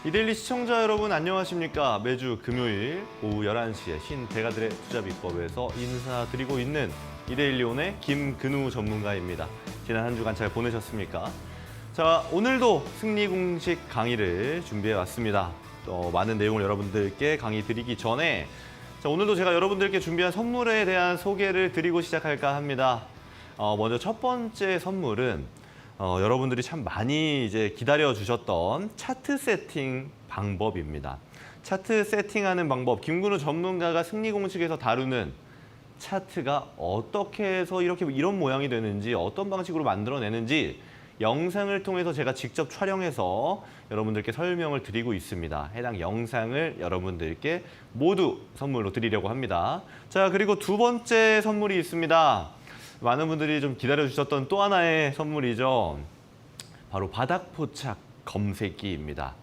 이데일리 시청자 여러분 안녕하십니까? 매주 금요일 오후 11시에 신대가들의 투자비법에서 인사드리고 있는 이데일리온의 김근우 전문가입니다. 지난 한 주간 잘 보내셨습니까? 자, 오늘도 승리 공식 강의를 준비해 왔습니다. 많은 내용을 여러분들께 강의 드리기 전에 오늘도 제가 여러분들께 준비한 선물에 대한 소개를 드리고 시작할까 합니다. 먼저 첫 번째 선물은 여러분들이 참 많이 기다려 주셨던 차트 세팅 방법입니다. 차트 세팅하는 방법, 김근우 전문가가 승리 공식에서 다루는 차트가 어떻게 해서 이런 모양이 되는지, 어떤 방식으로 만들어내는지 영상을 통해서 제가 직접 촬영해서 여러분들께 설명을 드리고 있습니다. 해당 영상을 여러분들께 모두 선물로 드리려고 합니다. 자, 그리고 두 번째 선물이 있습니다. 많은 분들이 좀 기다려주셨던 또 하나의 선물이죠. 바로 바닥포착 검색기입니다.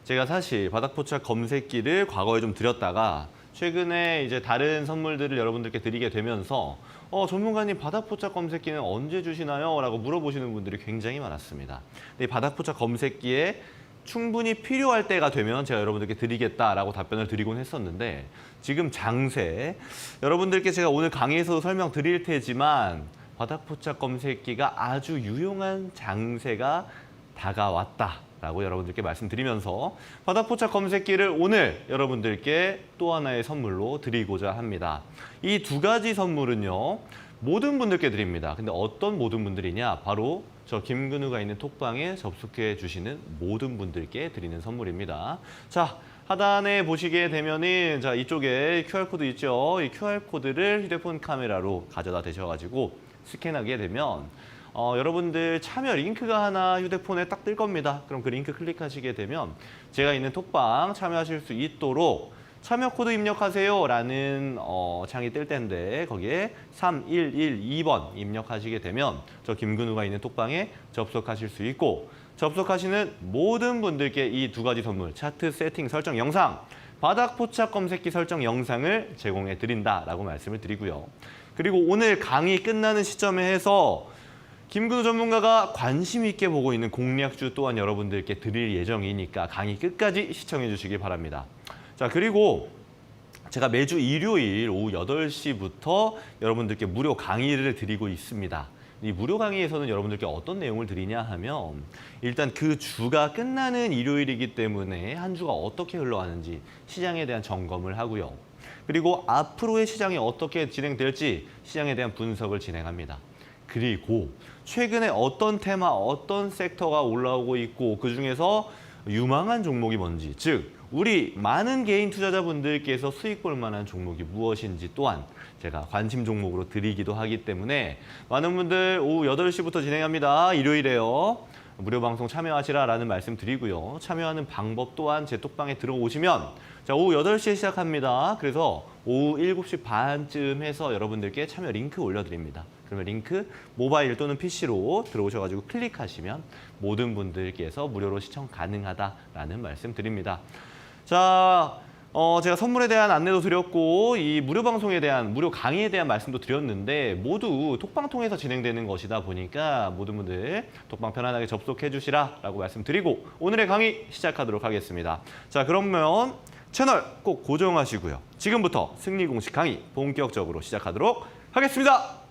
제가 사실 바닥포착 검색기를 과거에 좀 드렸다가 최근에 다른 선물들을 여러분들께 드리게 되면서 전문가님 바닥포착 검색기는 언제 주시나요? 라고 물어보시는 분들이 굉장히 많았습니다. 근데 이 바닥포착 검색기에 충분히 필요할 때가 되면 제가 여러분들께 드리겠다라고 답변을 드리곤 했었는데 지금 장세, 여러분들께 제가 오늘 강의에서도 설명드릴 테지만 바닥포착 검색기가 아주 유용한 장세가 다가왔다라고 여러분들께 말씀드리면서 바닥포착 검색기를 오늘 여러분들께 또 하나의 선물로 드리고자 합니다. 이 두 가지 선물은요, 모든 분들께 드립니다. 근데 어떤 모든 분들이냐? 바로 저 김근우가 있는 톡방에 접속해 주시는 모든 분들께 드리는 선물입니다. 자, 하단에 보시게 되면은 이쪽에 QR코드 있죠? 이 QR코드를 휴대폰 카메라로 가져다 대셔가지고 스캔하게 되면 여러분들 참여 링크가 하나 휴대폰에 딱 뜰 겁니다. 그럼 그 링크 클릭하시게 되면 제가 있는 톡방 참여하실 수 있도록 참여 코드 입력하세요 라는 창이 뜰 텐데 거기에 3112번 입력하시게 되면 저 김근우가 있는 톡방에 접속하실 수 있고, 접속하시는 모든 분들께 이 두 가지 선물, 차트 세팅 설정 영상, 바닥 포착 검색기 설정 영상을 제공해 드린다라고 말씀을 드리고요. 그리고 오늘 강의 끝나는 시점에 해서 김근우 전문가가 관심 있게 보고 있는 공략주 또한 여러분들께 드릴 예정이니까 강의 끝까지 시청해 주시기 바랍니다. 자, 그리고 제가 매주 일요일 오후 8시부터 여러분들께 무료 강의를 드리고 있습니다. 이 무료 강의에서는 여러분들께 어떤 내용을 드리냐 하면 일단 그 주가 끝나는 일요일이기 때문에 한 주가 어떻게 흘러가는지 시장에 대한 점검을 하고요. 그리고 앞으로의 시장이 어떻게 진행될지 시장에 대한 분석을 진행합니다. 그리고 최근에 어떤 테마, 어떤 섹터가 올라오고 있고 그중에서 유망한 종목이 뭔지, 즉 우리 많은 개인 투자자분들께서 수익 볼 만한 종목이 무엇인지 또한 제가 관심 종목으로 드리기도 하기 때문에 많은 분들 오후 8시부터 진행합니다. 일요일에요. 무료 방송 참여하시라라는 말씀 드리고요. 참여하는 방법 또한 제 톡방에 들어오시면 자, 오후 8시에 시작합니다. 그래서 오후 7시 반쯤 해서 여러분들께 참여 링크 올려드립니다. 그러면 링크 모바일 또는 PC로 들어오셔가지고 클릭하시면 모든 분들께서 무료로 시청 가능하다라는 말씀 드립니다. 자, 제가 선물에 대한 안내도 드렸고 이 무료 방송에 대한, 무료 강의에 대한 말씀도 드렸는데 모두 톡방 통해서 진행되는 것이다 보니까 모든 분들 톡방 편안하게 접속해 주시라라고 말씀드리고 오늘의 강의 시작하도록 하겠습니다. 자, 그러면 채널 꼭 고정하시고요. 지금부터 승리 공식 강의 본격적으로 시작하도록 하겠습니다.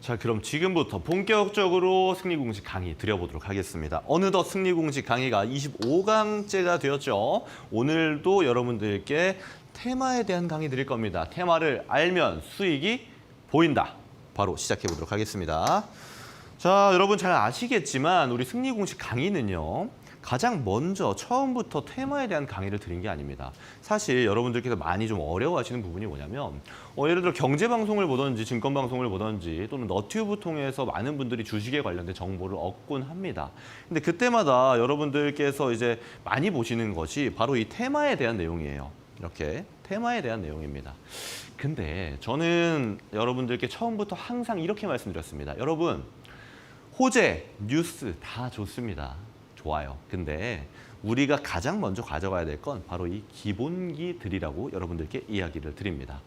자, 그럼 지금부터 본격적으로 승리 공식 강의 드려보도록 하겠습니다. 어느덧 승리 공식 강의가 25강째가 되었죠. 오늘도 여러분들께 테마에 대한 강의 드릴 겁니다. 테마를 알면 수익이 보인다. 바로 시작해 보도록 하겠습니다. 자, 여러분 잘 아시겠지만 우리 승리 공식 강의는요. 가장 먼저 처음부터 테마에 대한 강의를 드린 게 아닙니다. 사실 여러분들께서 많이 좀 어려워하시는 부분이 뭐냐면 예를 들어 경제방송을 보든지 증권방송을 보든지 또는 너튜브 통해서 많은 분들이 주식에 관련된 정보를 얻곤 합니다. 근데 그때마다 여러분들께서 이제 많이 보시는 것이 바로 이 테마에 대한 내용이에요. 이렇게 테마에 대한 내용입니다. 근데 저는 여러분들께 처음부터 항상 이렇게 말씀드렸습니다. 여러분, 호재, 뉴스 다 좋습니다. 좋아요. 근데 우리가 가장 먼저 가져가야 될 건 바로 이 기본기들이라고 여러분들께 이야기를 드립니다.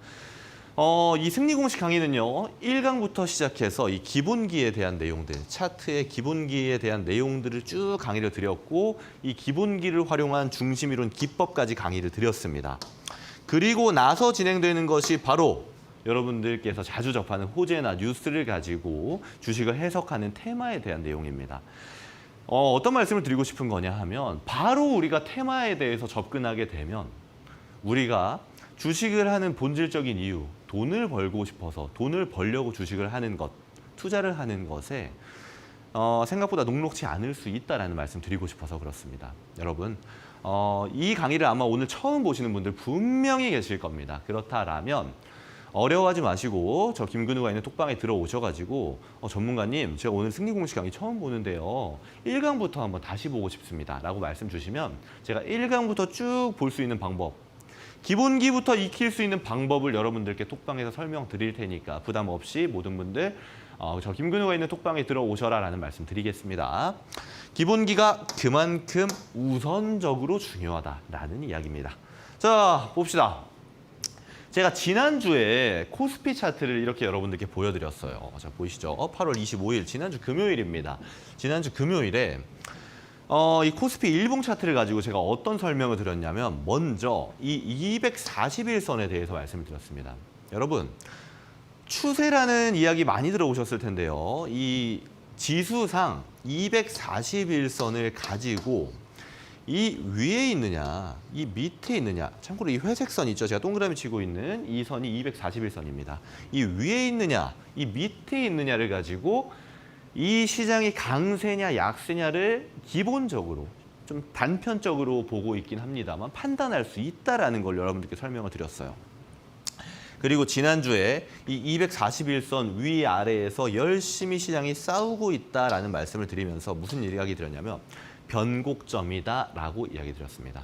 이 승리 공식 강의는요, 1강부터 시작해서 이 기본기에 대한 내용들, 차트의 기본기에 대한 내용들을 쭉 강의를 드렸고, 이 기본기를 활용한 중심 이론 기법까지 강의를 드렸습니다. 그리고 나서 진행되는 것이 바로 여러분들께서 자주 접하는 호재나 뉴스를 가지고 주식을 해석하는 테마에 대한 내용입니다. 어떤 말씀을 드리고 싶은 거냐 하면 바로 우리가 테마에 대해서 접근하게 되면 우리가 주식을 하는 본질적인 이유, 돈을 벌고 싶어서 돈을 벌려고 주식을 하는 것, 투자를 하는 것에 생각보다 녹록지 않을 수 있다는 말씀 드리고 싶어서 그렇습니다. 여러분, 이 강의를 아마 오늘 처음 보시는 분들 분명히 계실 겁니다. 그렇다라면 어려워하지 마시고 저 김근우가 있는 톡방에 들어오셔가지고 전문가님, 제가 오늘 승리 공식 강의 처음 보는데요. 1강부터 한번 다시 보고 싶습니다. 라고 말씀 주시면 제가 1강부터 쭉 볼 수 있는 방법, 기본기부터 익힐 수 있는 방법을 여러분들께 톡방에서 설명드릴 테니까 부담 없이 모든 분들 저 김근우가 있는 톡방에 들어오셔라 라는 말씀 드리겠습니다. 기본기가 그만큼 우선적으로 중요하다라는 이야기입니다. 자, 봅시다. 제가 지난주에 코스피 차트를 이렇게 여러분들께 보여드렸어요. 자, 보이시죠? 8월 25일, 지난주 금요일입니다. 지난주 금요일에 이 코스피 일봉 차트를 가지고 제가 어떤 설명을 드렸냐면 먼저 이 241선에 대해서 말씀을 드렸습니다. 여러분, 추세라는 이야기 많이 들어오셨을 텐데요. 이 지수상 241선을 가지고 이 위에 있느냐, 이 밑에 있느냐. 참고로 이 회색 선 있죠. 제가 동그라미 치고 있는 이 선이 241선입니다. 이 위에 있느냐, 이 밑에 있느냐를 가지고 이 시장이 강세냐 약세냐를 기본적으로 좀 단편적으로 보고 있긴 합니다만 판단할 수 있다라는 걸 여러분들께 설명을 드렸어요. 그리고 지난주에 이 241선 위아래에서 열심히 시장이 싸우고 있다라는 말씀을 드리면서 무슨 이야기 드렸냐면 변곡점이다라고 이야기 드렸습니다.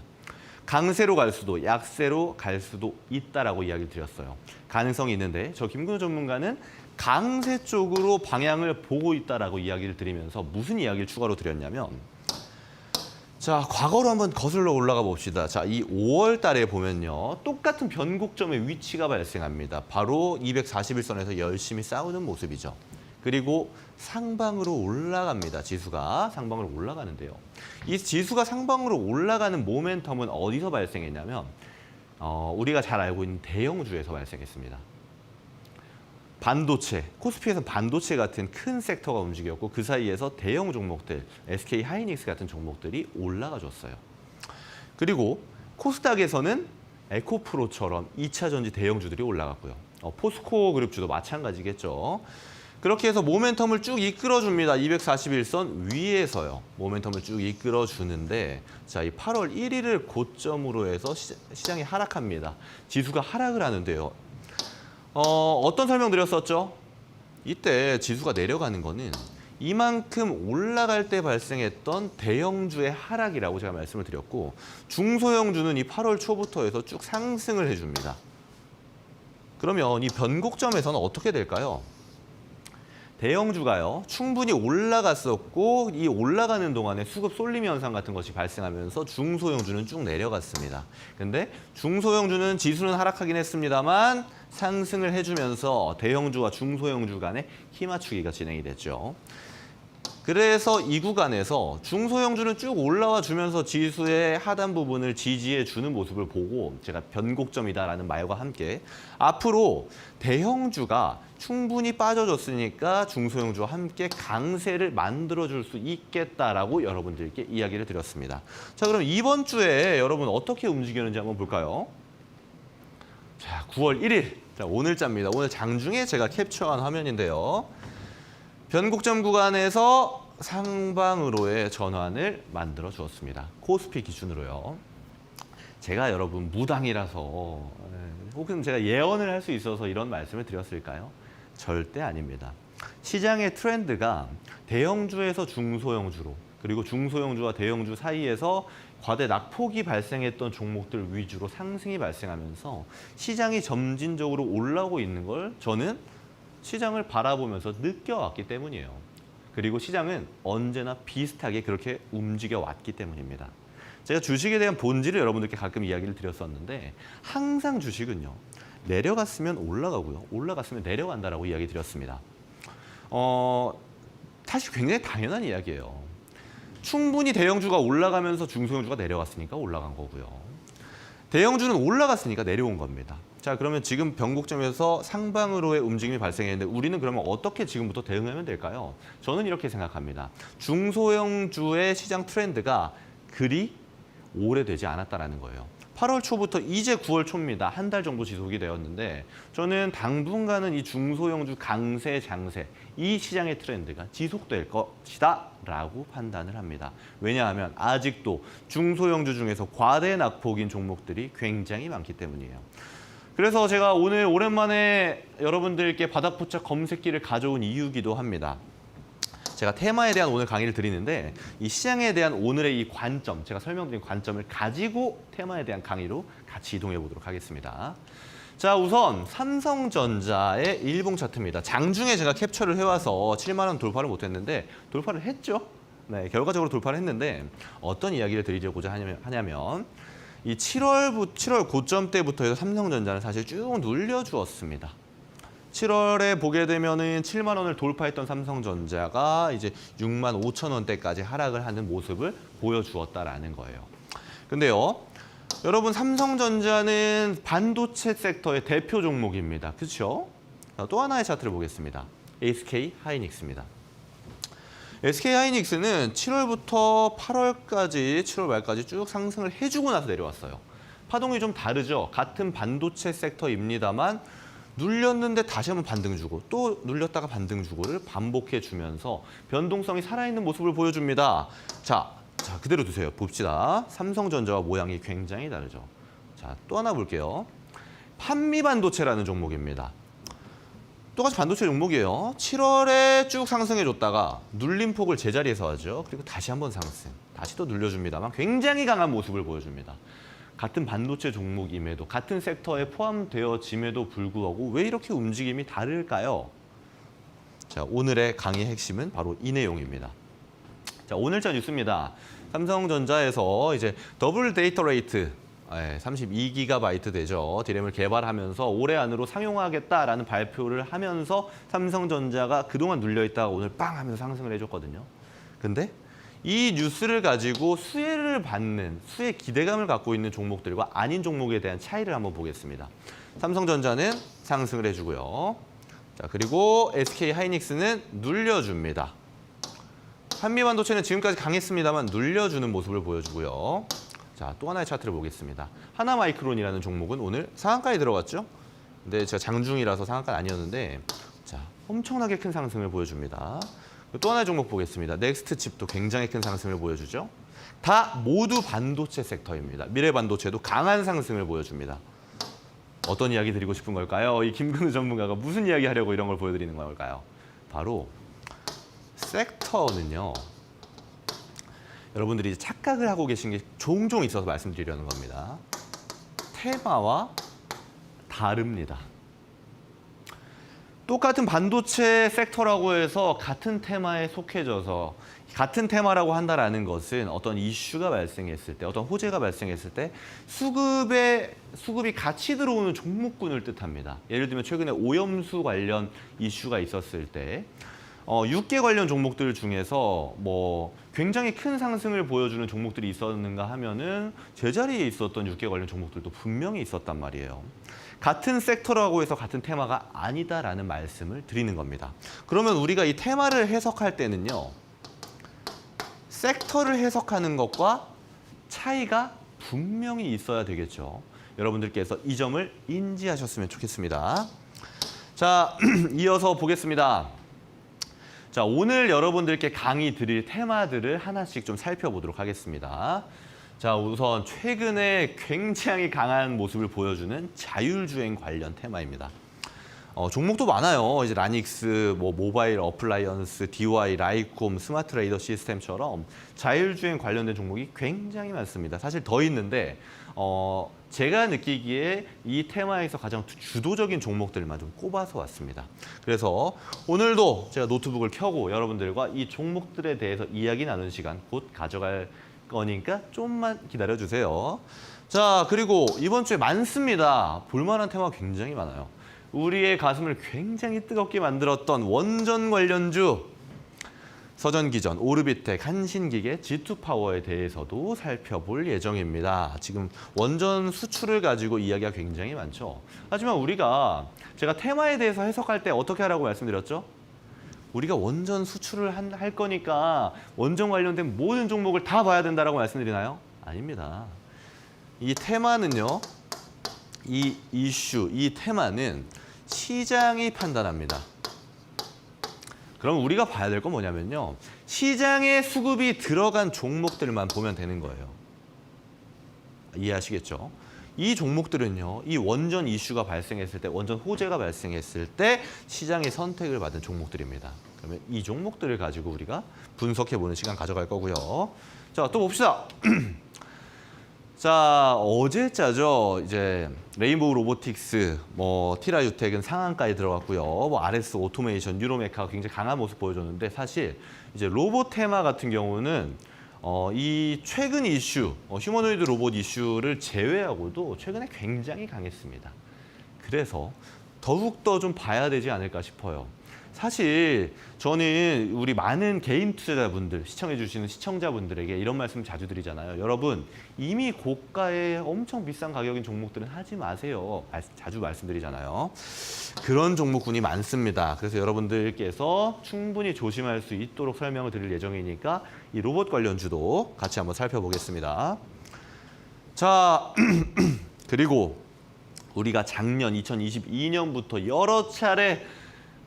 강세로 갈 수도 약세로 갈 수도 있다라고 이야기 드렸어요. 가능성이 있는데 저 김근우 전문가는 강세 쪽으로 방향을 보고 있다라고 이야기를 드리면서 무슨 이야기를 추가로 드렸냐면 자, 과거로 한번 거슬러 올라가 봅시다. 자, 이 5월 달에 보면요. 똑같은 변곡점의 위치가 발생합니다. 바로 241선에서 열심히 싸우는 모습이죠. 그리고 상방으로 올라갑니다. 지수가 상방으로 올라가는데요. 이 지수가 상방으로 올라가는 모멘텀은 어디서 발생했냐면 우리가 잘 알고 있는 대형주에서 발생했습니다. 반도체, 코스피에서 반도체 같은 큰 섹터가 움직였고 그 사이에서 대형 종목들, SK 하이닉스 같은 종목들이 올라가줬어요. 그리고 코스닥에서는 에코프로처럼 2차 전지 대형주들이 올라갔고요. 포스코 그룹주도 마찬가지겠죠. 그렇게 해서 모멘텀을 쭉 이끌어줍니다. 241선 위에서요. 모멘텀을 쭉 이끌어주는데 자, 이 8월 1일을 고점으로 해서 시장이 하락합니다. 지수가 하락을 하는데요. 어떤 설명 드렸었죠? 이때 지수가 내려가는 거는 이만큼 올라갈 때 발생했던 대형주의 하락이라고 제가 말씀을 드렸고 중소형주는 이 8월 초부터 해서 쭉 상승을 해줍니다. 그러면 이 변곡점에서는 어떻게 될까요? 대형주가요, 충분히 올라갔었고 이 올라가는 동안에 수급 쏠림 현상 같은 것이 발생하면서 중소형주는 쭉 내려갔습니다. 근데 중소형주는 지수는 하락하긴 했습니다만 상승을 해주면서 대형주와 중소형주 간의 힘 맞추기가 진행이 됐죠. 그래서 이 구간에서 중소형주는 쭉 올라와 주면서 지수의 하단 부분을 지지해 주는 모습을 보고 제가 변곡점이다라는 말과 함께 앞으로 대형주가 충분히 빠져줬으니까 중소형주와 함께 강세를 만들어줄 수 있겠다라고 여러분들께 이야기를 드렸습니다. 자, 그럼 이번 주에 여러분 어떻게 움직이는지 한번 볼까요? 자, 9월 1일. 자, 오늘자입니다. 오늘 장중에 제가 캡처한 화면인데요. 변곡점 구간에서 상방으로의 전환을 만들어 주었습니다. 코스피 기준으로요. 제가 여러분 무당이라서 혹은 제가 예언을 할 수 있어서 이런 말씀을 드렸을까요? 절대 아닙니다. 시장의 트렌드가 대형주에서 중소형주로 그리고 중소형주와 대형주 사이에서 과대 낙폭이 발생했던 종목들 위주로 상승이 발생하면서 시장이 점진적으로 올라오고 있는 걸 저는 시장을 바라보면서 느껴왔기 때문이에요. 그리고 시장은 언제나 비슷하게 그렇게 움직여 왔기 때문입니다. 제가 주식에 대한 본질을 여러분들께 가끔 이야기를 드렸었는데 항상 주식은요. 내려갔으면 올라가고요. 올라갔으면 내려간다라고 이야기 드렸습니다. 사실 굉장히 당연한 이야기예요. 충분히 대형주가 올라가면서 중소형주가 내려갔으니까 올라간 거고요. 대형주는 올라갔으니까 내려온 겁니다. 자, 그러면 지금 변곡점에서 상방으로의 움직임이 발생했는데 우리는 그러면 어떻게 지금부터 대응하면 될까요? 저는 이렇게 생각합니다. 중소형주의 시장 트렌드가 그리 오래되지 않았다라는 거예요. 8월 초부터 이제 9월 초입니다. 한 달 정도 지속이 되었는데 저는 당분간은 이 중소형주 강세, 장세 이 시장의 트렌드가 지속될 것이다 라고 판단을 합니다. 왜냐하면 아직도 중소형주 중에서 과대 낙폭인 종목들이 굉장히 많기 때문이에요. 그래서 제가 오늘 오랜만에 여러분들께 바닥포착 검색기를 가져온 이유기도 합니다. 제가 테마에 대한 오늘 강의를 드리는데 이 시장에 대한 오늘의 이 관점, 제가 설명드린 관점을 가지고 테마에 대한 강의로 같이 이동해 보도록 하겠습니다. 자, 우선 삼성전자의 일봉 차트입니다. 장중에 제가 캡처를 해와서 7만 원 돌파를 못했는데 돌파를 했죠. 네, 결과적으로 돌파를 했는데 어떤 이야기를 드리려고자 하냐면 이 7월 고점 때부터 해서 삼성전자는 사실 쭉 눌려주었습니다. 7월에 보게 되면은 7만 원을 돌파했던 삼성전자가 이제 6만 5천 원대까지 하락을 하는 모습을 보여주었다라는 거예요. 근데요, 여러분 삼성전자는 반도체 섹터의 대표 종목입니다. 그렇죠? 또 하나의 차트를 보겠습니다. SK 하이닉스입니다. SK 하이닉스는 7월부터 8월까지, 7월 말까지 쭉 상승을 해주고 나서 내려왔어요. 파동이 좀 다르죠. 같은 반도체 섹터입니다만 눌렸는데 다시 한번 반등 주고 또 눌렸다가 반등 주고를 반복해 주면서 변동성이 살아있는 모습을 보여줍니다. 자, 그대로 두세요. 봅시다. 삼성전자와 모양이 굉장히 다르죠. 자, 또 하나 볼게요. 판미반도체라는 종목입니다. 똑같이 반도체 종목이에요. 7월에 쭉 상승해줬다가 눌림폭을 제자리에서 하죠. 그리고 다시 한번 상승. 다시 또 눌려줍니다만 굉장히 강한 모습을 보여줍니다. 같은 반도체 종목임에도 같은 섹터에 포함되어짐에도 불구하고 왜 이렇게 움직임이 다를까요? 자, 오늘의 강의 핵심은 바로 이 내용입니다. 자, 오늘자 뉴스입니다. 삼성전자에서 이제 더블 데이터 레이트 32GB 되죠. 디램을 개발하면서 올해 안으로 상용화하겠다라는 발표를 하면서 삼성전자가 그동안 눌려있다가 오늘 빵 하면서 상승을 해줬거든요. 근데 이 뉴스를 가지고 수혜를 받는, 수혜 기대감을 갖고 있는 종목들과 아닌 종목에 대한 차이를 한번 보겠습니다. 삼성전자는 상승을 해주고요. 자, 그리고 SK 하이닉스는 눌려줍니다. 한미반도체는 지금까지 강했습니다만 눌려주는 모습을 보여주고요. 자, 또 하나의 차트를 보겠습니다. 하나마이크론이라는 종목은 오늘 상한가에 들어갔죠. 근데 제가 장중이라서 상한가는 아니었는데 자, 엄청나게 큰 상승을 보여줍니다. 또 하나의 종목 보겠습니다. 넥스트칩도 굉장히 큰 상승을 보여주죠. 다 모두 반도체 섹터입니다. 미래반도체도 강한 상승을 보여줍니다. 어떤 이야기 드리고 싶은 걸까요? 이 김근우 전문가가 무슨 이야기 하려고 이런 걸 보여드리는 걸까요? 바로 섹터는요. 여러분들이 착각을 하고 계신 게 종종 있어서 말씀드리려는 겁니다. 테마와 다릅니다. 똑같은 반도체 섹터라고 해서 같은 테마에 속해져서 같은 테마라고 한다라는 것은 어떤 이슈가 발생했을 때, 어떤 호재가 발생했을 때 수급이 같이 들어오는 종목군을 뜻합니다. 예를 들면 최근에 오염수 관련 이슈가 있었을 때 육계 관련 종목들 중에서 뭐 굉장히 큰 상승을 보여주는 종목들이 있었는가 하면은 제자리에 있었던 육계 관련 종목들도 분명히 있었단 말이에요. 같은 섹터라고 해서 같은 테마가 아니다라는 말씀을 드리는 겁니다. 그러면 우리가 이 테마를 해석할 때는요. 섹터를 해석하는 것과 차이가 분명히 있어야 되겠죠. 여러분들께서 이 점을 인지하셨으면 좋겠습니다. 자, 이어서 보겠습니다. 자, 오늘 여러분들께 강의 드릴 테마들을 하나씩 좀 살펴보도록 하겠습니다. 자, 우선 최근에 굉장히 강한 모습을 보여주는 자율주행 관련 테마입니다. 종목도 많아요. 이제 라닉스, 모바일 어플라이언스, DY, 라이콤, 스마트 레이더 시스템처럼 자율주행 관련된 종목이 굉장히 많습니다. 사실 더 있는데 제가 느끼기에 이 테마에서 가장 주도적인 종목들만 좀 꼽아서 왔습니다. 그래서 오늘도 제가 노트북을 켜고 여러분들과 이 종목들에 대해서 이야기 나누는 시간 곧 가져갈 거니까 좀만 기다려주세요. 자, 그리고 이번 주에 많습니다. 볼만한 테마가 굉장히 많아요. 우리의 가슴을 굉장히 뜨겁게 만들었던 원전 관련주, 서전기전, 오르비텍, 한신기계, G2파워에 대해서도 살펴볼 예정입니다. 지금 원전 수출을 가지고 이야기가 굉장히 많죠. 하지만 우리가 제가 테마에 대해서 해석할 때 어떻게 하라고 말씀드렸죠? 우리가 원전 수출을 할 거니까 원전 관련된 모든 종목을 다 봐야 된다고 말씀드리나요? 아닙니다. 이 테마는요. 이 이슈, 이 테마는 시장이 판단합니다. 그럼 우리가 봐야 될 건 뭐냐면요. 시장에 수급이 들어간 종목들만 보면 되는 거예요. 이해하시겠죠? 이 종목들은요. 이 원전 이슈가 발생했을 때, 원전 호재가 발생했을 때 시장의 선택을 받은 종목들입니다. 그러면 이 종목들을 가지고 우리가 분석해보는 시간 가져갈 거고요. 자, 또 봅시다. 자, 어제자죠. 이제 레인보우 로보틱스, 티라유텍은 상한가에 들어갔고요. RS 오토메이션, 뉴로메카가 굉장히 강한 모습 보여줬는데 사실 이제 로봇 테마 같은 경우는 이 최근 이슈, 휴머노이드 로봇 이슈를 제외하고도 최근에 굉장히 강했습니다. 그래서 더욱더 좀 봐야 되지 않을까 싶어요. 사실 저는 우리 많은 개인 투자자분들, 시청해 주시는 시청자분들에게 이런 말씀 자주 드리잖아요. 여러분, 이미 고가의 엄청 비싼 가격인 종목들은 하지 마세요. 자주 말씀드리잖아요. 그런 종목군이 많습니다. 그래서 여러분들께서 충분히 조심할 수 있도록 설명을 드릴 예정이니까 이 로봇 관련주도 같이 한번 살펴보겠습니다. 자, 그리고 우리가 작년 2022년부터 여러 차례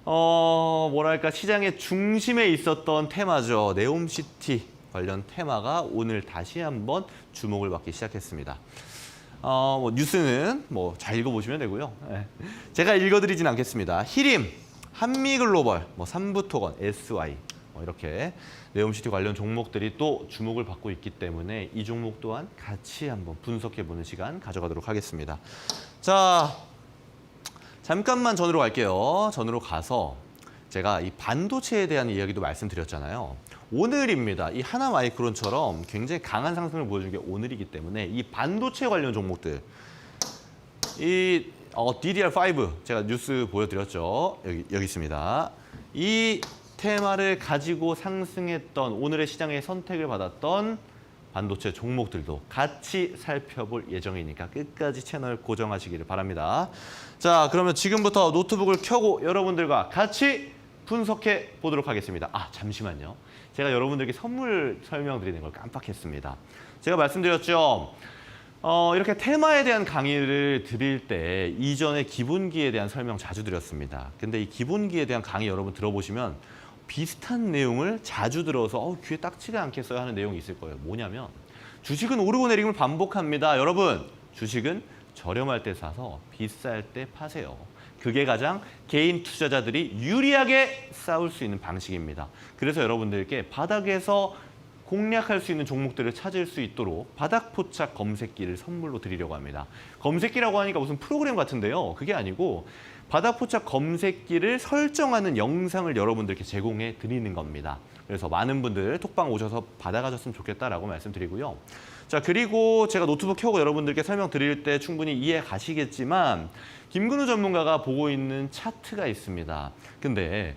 뭐랄까 시장의 중심에 있었던 테마죠. 네옴시티 관련 테마가 오늘 다시 한번 주목을 받기 시작했습니다. 뉴스는 잘 읽어보시면 되고요. 네. 제가 읽어드리진 않겠습니다. 히림, 한미글로벌, 삼부토건, SY 이렇게 네옴시티 관련 종목들이 또 주목을 받고 있기 때문에 이 종목 또한 같이 한번 분석해보는 시간 가져가도록 하겠습니다. 자. 잠깐만 전으로 갈게요. 전으로 가서 제가 이 반도체에 대한 이야기도 말씀드렸잖아요. 오늘입니다. 이 하나마이크론처럼 굉장히 강한 상승을 보여준 게 오늘이기 때문에 이 반도체 관련 종목들, 이 DDR5 제가 뉴스 보여드렸죠. 여기 있습니다. 이 테마를 가지고 상승했던 오늘의 시장의 선택을 받았던 반도체 종목들도 같이 살펴볼 예정이니까 끝까지 채널 고정하시기를 바랍니다. 자, 그러면 지금부터 노트북을 켜고 여러분들과 같이 분석해 보도록 하겠습니다. 잠시만요. 제가 여러분들께 선물 설명드리는 걸 깜빡했습니다. 제가 말씀드렸죠. 이렇게 테마에 대한 강의를 드릴 때 이전에 기본기에 대한 설명 자주 드렸습니다. 근데 이 기본기에 대한 강의 여러분 들어보시면 비슷한 내용을 자주 들어서 귀에 딱지가 않겠어요 하는 내용이 있을 거예요. 뭐냐면 주식은 오르고 내림을 반복합니다. 여러분, 주식은 저렴할 때 사서 비쌀 때 파세요. 그게 가장 개인 투자자들이 유리하게 싸울 수 있는 방식입니다. 그래서 여러분들께 바닥에서 공략할 수 있는 종목들을 찾을 수 있도록 바닥 포착 검색기를 선물로 드리려고 합니다. 검색기라고 하니까 무슨 프로그램 같은데요. 그게 아니고 바닥 포착 검색기를 설정하는 영상을 여러분들께 제공해 드리는 겁니다. 그래서 많은 분들 톡방 오셔서 받아가셨으면 좋겠다라고 말씀드리고요. 자, 그리고 제가 노트북 켜고 여러분들께 설명드릴 때 충분히 이해 가시겠지만 김근우 전문가가 보고 있는 차트가 있습니다. 근데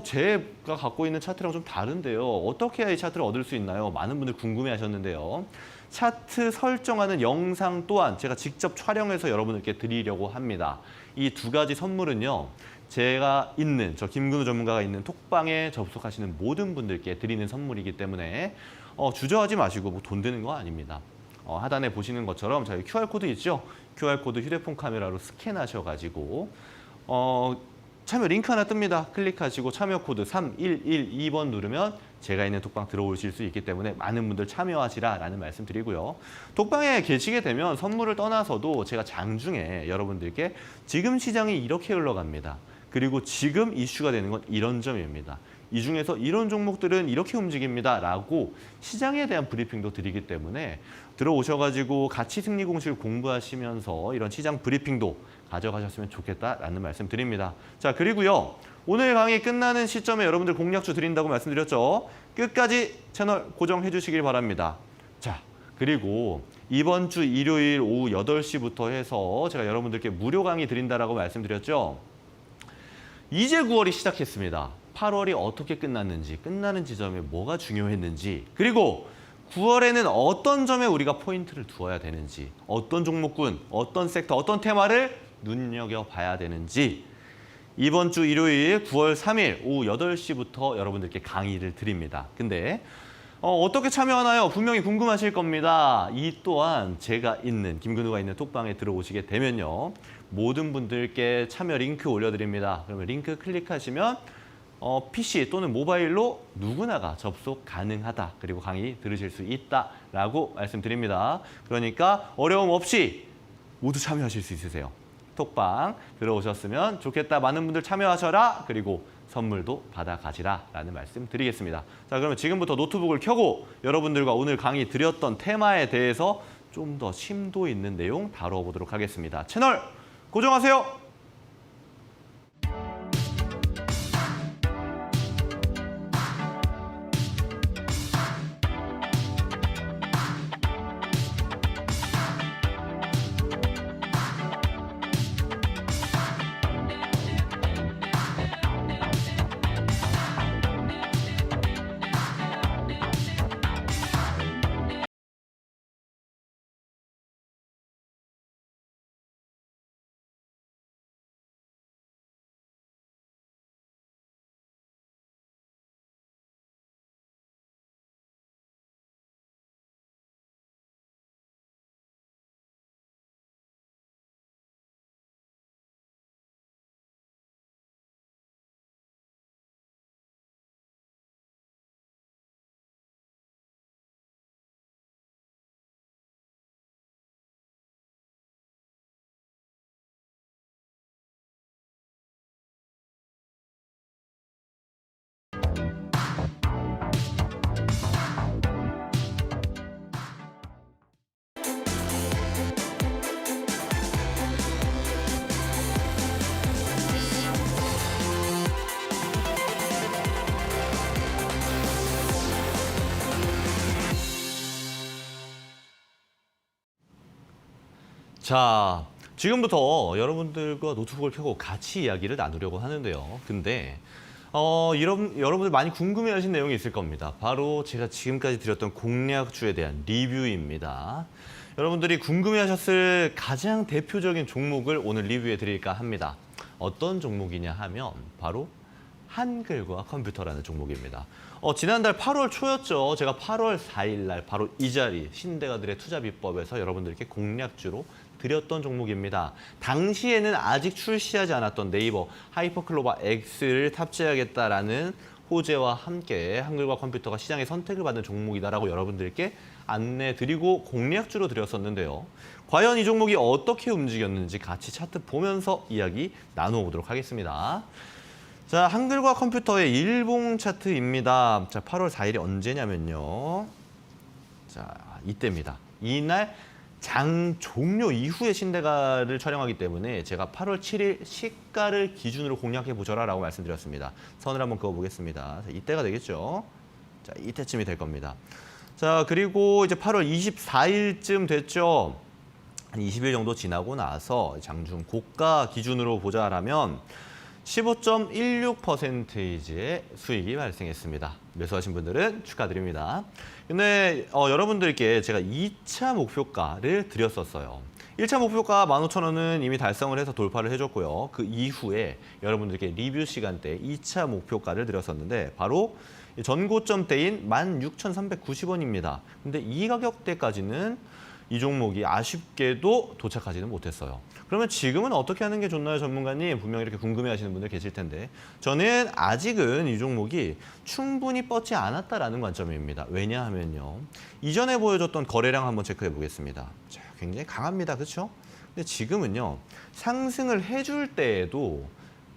제가 갖고 있는 차트랑 좀 다른데요. 어떻게 해야 이 차트를 얻을 수 있나요? 많은 분들 궁금해하셨는데요. 차트 설정하는 영상 또한 제가 직접 촬영해서 여러분들께 드리려고 합니다. 이 두 가지 선물은요. 제가 있는, 저 김근우 전문가가 있는 톡방에 접속하시는 모든 분들께 드리는 선물이기 때문에 주저하지 마시고 돈 드는 거 아닙니다. 하단에 보시는 것처럼 저희 QR코드 있죠? QR코드 휴대폰 카메라로 스캔하셔가지고 참여 링크 하나 뜹니다. 클릭하시고 참여 코드 3112번 누르면 제가 있는 톡방 들어오실 수 있기 때문에 많은 분들 참여하시라라는 말씀 드리고요. 톡방에 계시게 되면 선물을 떠나서도 제가 장중에 여러분들께 지금 시장이 이렇게 흘러갑니다. 그리고 지금 이슈가 되는 건 이런 점입니다. 이 중에서 이런 종목들은 이렇게 움직입니다. 라고 시장에 대한 브리핑도 드리기 때문에 들어오셔가지고 같이 승리 공식을 공부하시면서 이런 시장 브리핑도 가져가셨으면 좋겠다라는 말씀 드립니다. 자, 그리고요. 오늘 강의 끝나는 시점에 여러분들 공략주 드린다고 말씀드렸죠. 끝까지 채널 고정해 주시길 바랍니다. 자, 그리고 이번 주 일요일 오후 8시부터 해서 제가 여러분들께 무료 강의 드린다라고 말씀드렸죠. 이제 9월이 시작했습니다. 8월이 어떻게 끝났는지, 끝나는 지점에 뭐가 중요했는지, 그리고 9월에는 어떤 점에 우리가 포인트를 두어야 되는지, 어떤 종목군, 어떤 섹터, 어떤 테마를 눈여겨봐야 되는지 이번 주 일요일 9월 3일 오후 8시부터 여러분들께 강의를 드립니다. 근데 어떻게 참여하나요? 분명히 궁금하실 겁니다. 이 또한 제가 있는, 김근우가 있는 톡방에 들어오시게 되면요. 모든 분들께 참여 링크 올려드립니다. 그러면 링크 클릭하시면 PC 또는 모바일로 누구나가 접속 가능하다. 그리고 강의 들으실 수 있다라고 말씀드립니다. 그러니까 어려움 없이 모두 참여하실 수 있으세요. 톡방 들어오셨으면 좋겠다. 많은 분들 참여하셔라. 그리고 선물도 받아가시라라는 말씀 드리겠습니다. 자, 그러면 지금부터 노트북을 켜고 여러분들과 오늘 강의 드렸던 테마에 대해서 좀 더 심도 있는 내용 다뤄보도록 하겠습니다. 채널 고정하세요. 자, 지금부터 여러분들과 노트북을 켜고 같이 이야기를 나누려고 하는데요. 근데 여러분들 많이 궁금해하신 내용이 있을 겁니다. 바로 제가 지금까지 드렸던 공략주에 대한 리뷰입니다. 여러분들이 궁금해하셨을 가장 대표적인 종목을 오늘 리뷰해 드릴까 합니다. 어떤 종목이냐 하면 바로 한글과 컴퓨터라는 종목입니다. 지난달 8월 초였죠. 제가 8월 4일 날 바로 이 자리 신대가들의 투자 비법에서 여러분들께 공략주로 드렸던 종목입니다. 당시에는 아직 출시하지 않았던 네이버 하이퍼클로바 X를 탑재하겠다라는 호재와 함께 한글과 컴퓨터가 시장의 선택을 받는 종목이다라고 여러분들께 안내드리고 공략주로 드렸었는데요. 과연 이 종목이 어떻게 움직였는지 같이 차트 보면서 이야기 나누어보도록 하겠습니다. 자, 한글과 컴퓨터의 일봉 차트입니다. 자, 8월 4일이 언제냐면요. 자, 이때입니다. 이날 장 종료 이후에 신대가를 촬영하기 때문에 제가 8월 7일 시가를 기준으로 공략해 보셔라라고 말씀드렸습니다. 선을 한번 그어보겠습니다. 자, 이때가 되겠죠. 자, 이때쯤이 될 겁니다. 자, 그리고 이제 8월 24일쯤 됐죠. 한 20일 정도 지나고 나서 장중 고가 기준으로 보자라면 15.16%의 수익이 발생했습니다. 매수하신 분들은 축하드립니다. 근데 여러분들께 제가 2차 목표가를 드렸었어요. 1차 목표가 15,000원은 이미 달성을 해서 돌파를 해줬고요. 그 이후에 여러분들께 리뷰 시간 때 2차 목표가를 드렸었는데 바로 전고점 대인 16,390원입니다. 근데 이 가격대까지는 이 종목이 아쉽게도 도착하지는 못했어요. 그러면 지금은 어떻게 하는 게 좋나요, 전문가님? 분명히 이렇게 궁금해하시는 분들 계실 텐데 저는 아직은 이 종목이 충분히 뻗지 않았다라는 관점입니다. 왜냐하면요. 이전에 보여줬던 거래량 한번 체크해 보겠습니다. 자, 굉장히 강합니다. 그렇죠? 근데 지금은요. 상승을 해줄 때에도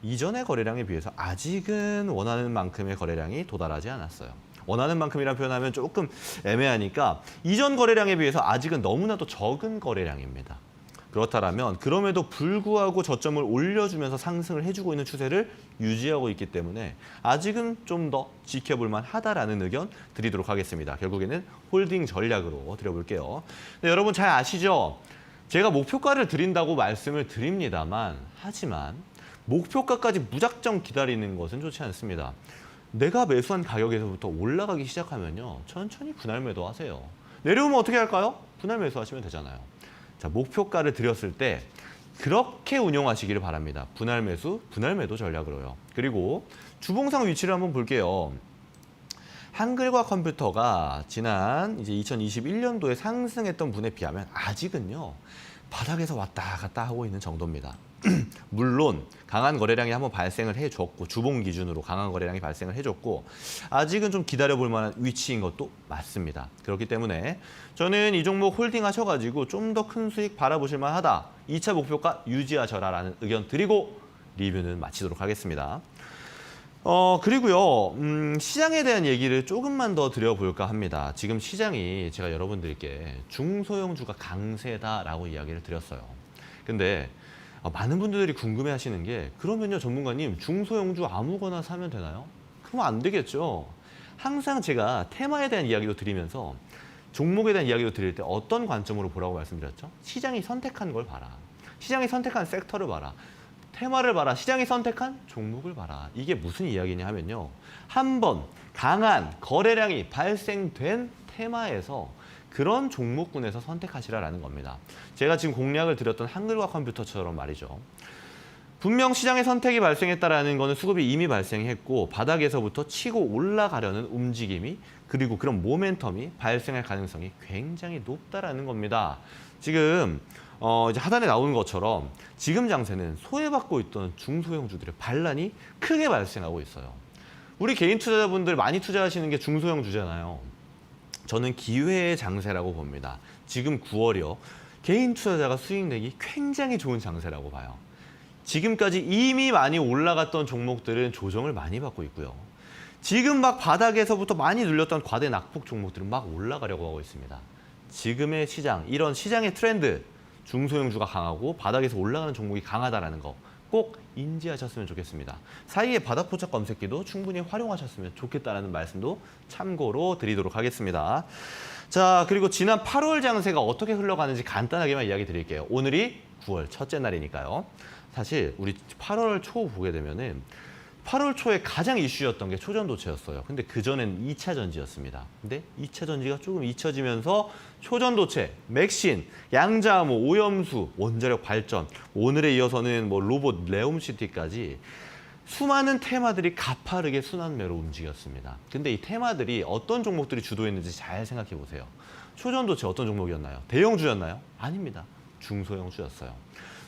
이전의 거래량에 비해서 아직은 원하는 만큼의 거래량이 도달하지 않았어요. 원하는 만큼이라는 표현하면 조금 애매하니까 이전 거래량에 비해서 아직은 너무나도 적은 거래량입니다. 그렇다면 그럼에도 불구하고 저점을 올려주면서 상승을 해주고 있는 추세를 유지하고 있기 때문에 아직은 좀 더 지켜볼 만하다라는 의견 드리도록 하겠습니다. 결국에는 홀딩 전략으로 드려볼게요. 네, 여러분 잘 아시죠? 제가 목표가를 드린다고 말씀을 드립니다만 하지만 목표가까지 무작정 기다리는 것은 좋지 않습니다. 내가 매수한 가격에서부터 올라가기 시작하면요. 천천히 분할 매도하세요. 내려오면 어떻게 할까요? 분할 매수하시면 되잖아요. 자, 목표가를 드렸을 때 그렇게 운용하시기를 바랍니다. 분할 매수, 분할 매도 전략으로요. 그리고 주봉상 위치를 한번 볼게요. 한글과 컴퓨터가 지난 이제 2021년도에 상승했던 분에 비하면 아직은요. 바닥에서 왔다 갔다 하고 있는 정도입니다. 물론 강한 거래량이 한번 발생을 해줬고 주봉 기준으로 강한 거래량이 발생을 해줬고 아직은 좀 기다려볼 만한 위치인 것도 맞습니다. 그렇기 때문에 저는 이 종목 홀딩 하셔가지고 좀 더 큰 수익 바라보실 만하다. 2차 목표가 유지하셔라라는 의견 드리고 리뷰는 마치도록 하겠습니다. 그리고요, 시장에 대한 얘기를 조금만 더 드려볼까 합니다. 지금 시장이 제가 여러분들께 중소형주가 강세다라고 이야기를 드렸어요. 근데 많은 분들이 궁금해 하시는 게 그러면요, 전문가님 중소형주 아무거나 사면 되나요? 그러면 안 되겠죠. 항상 제가 테마에 대한 이야기도 드리면서 종목에 대한 이야기도 드릴 때 어떤 관점으로 보라고 말씀드렸죠? 시장이 선택한 걸 봐라. 시장이 선택한 섹터를 봐라. 테마를 봐라. 시장이 선택한 종목을 봐라. 이게 무슨 이야기냐 하면요. 한번 강한 거래량이 발생된 테마에서 그런 종목군에서 선택하시라라는 겁니다. 제가 지금 공략을 드렸던 한글과 컴퓨터처럼 말이죠. 분명 시장의 선택이 발생했다라는 거는 수급이 이미 발생했고 바닥에서부터 치고 올라가려는 움직임이 그리고 그런 모멘텀이 발생할 가능성이 굉장히 높다라는 겁니다. 지금 이제 하단에 나오는 것처럼 지금 장세는 소외받고 있던 중소형주들의 반란이 크게 발생하고 있어요. 우리 개인 투자자분들 많이 투자하시는 게 중소형주잖아요. 저는 기회의 장세라고 봅니다. 지금 9월이요. 개인 투자자가 수익 내기 굉장히 좋은 장세라고 봐요. 지금까지 이미 많이 올라갔던 종목들은 조정을 많이 받고 있고요. 지금 막 바닥에서부터 많이 눌렸던 과대 낙폭 종목들은 막 올라가려고 하고 있습니다. 지금의 시장, 이런 시장의 트렌드, 중소형주가 강하고 바닥에서 올라가는 종목이 강하다는 거 꼭 인지하셨으면 좋겠습니다. 사이에 바닥 포착 검색기도 충분히 활용하셨으면 좋겠다는 말씀도 참고로 드리도록 하겠습니다. 자, 그리고 지난 8월 장세가 어떻게 흘러가는지 간단하게만 이야기 드릴게요. 오늘이 9월 첫째 날이니까요. 사실 우리 8월 초 보게 되면은 8월 초에 가장 이슈였던 게 초전도체였어요. 근데 그전엔 2차 전지였습니다. 근데 2차 전지가 조금 잊혀지면서 초전도체, 맥신, 양자암호, 오염수, 원자력 발전, 오늘에 이어서는 뭐 로봇, 레옴시티까지 수많은 테마들이 가파르게 순환매로 움직였습니다. 근데 이 테마들이 어떤 종목들이 주도했는지 잘 생각해 보세요. 초전도체 어떤 종목이었나요? 대형주였나요? 아닙니다. 중소형주였어요.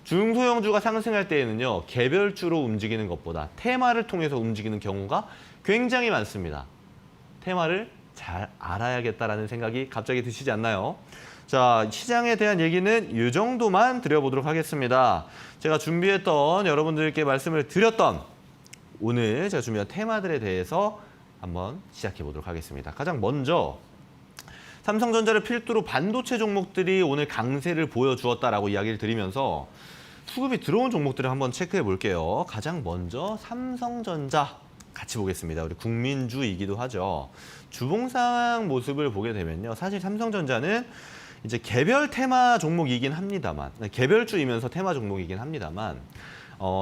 중소형주가 상승할 때에는요. 개별주로 움직이는 것보다 테마를 통해서 움직이는 경우가 굉장히 많습니다. 테마를 잘 알아야겠다라는 생각이 갑자기 드시지 않나요? 자, 시장에 대한 얘기는 이 정도만 드려보도록 하겠습니다. 제가 준비했던 여러분들께 말씀을 드렸던 오늘 제가 준비한 테마들에 대해서 한번 시작해 보도록 하겠습니다. 가장 먼저 삼성전자를 필두로 반도체 종목들이 오늘 강세를 보여주었다라고 이야기를 드리면서 수급이 들어온 종목들을 한번 체크해 볼게요. 가장 먼저 삼성전자 같이 보겠습니다. 우리 국민주이기도 하죠. 주봉상 모습을 보게 되면요. 사실 삼성전자는 이제 개별 테마 종목이긴 합니다만, 개별주이면서 테마 종목이긴 합니다만,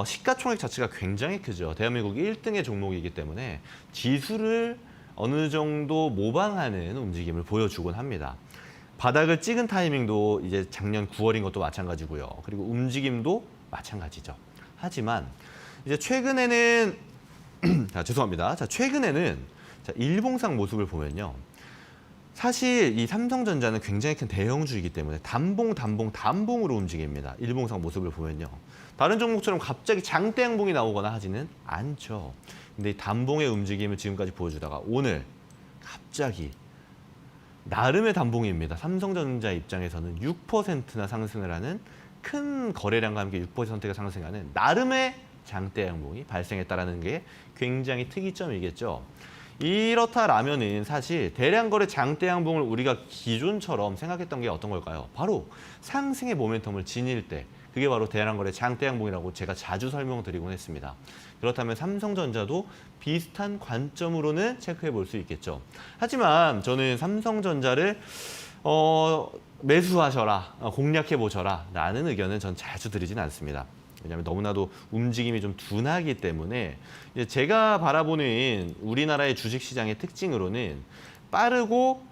시가총액 자체가 굉장히 크죠. 대한민국 1등의 종목이기 때문에 지수를 어느 정도 모방하는 움직임을 보여주곤 합니다. 바닥을 찍은 타이밍도 이제 작년 9월인 것도 마찬가지고요. 그리고 움직임도 마찬가지죠. 하지만 이제 최근에는 죄송합니다. 자, 최근에는 일봉상 모습을 보면요. 사실 이 삼성전자는 굉장히 큰 대형주이기 때문에 단봉으로 움직입니다. 일봉상 모습을 보면요. 다른 종목처럼 갑자기 장대 양봉이 나오거나 하지는 않죠. 근데 이 단봉의 움직임을 지금까지 보여주다가 오늘 갑자기 나름의 단봉입니다. 삼성전자 입장에서는 6%나 상승을 하는 큰 거래량과 함께 6%가 상승하는 나름의 장대 양봉이 발생했다는 게 굉장히 특이점이겠죠. 이렇다라면은 사실 대량 거래 장대 양봉을 우리가 기존처럼 생각했던 게 어떤 걸까요? 바로 상승의 모멘텀을 지닐 때 그게 바로 대량 거래 장대 양봉이라고 제가 자주 설명드리곤 했습니다. 그렇다면 삼성전자도 비슷한 관점으로는 체크해 볼 수 있겠죠. 하지만 저는 삼성전자를 매수하셔라, 공략해 보셔라 라는 의견은 전 자주 드리진 않습니다. 왜냐하면 너무나도 움직임이 좀 둔하기 때문에 이제 제가 바라보는 우리나라의 주식시장의 특징으로는 빠르고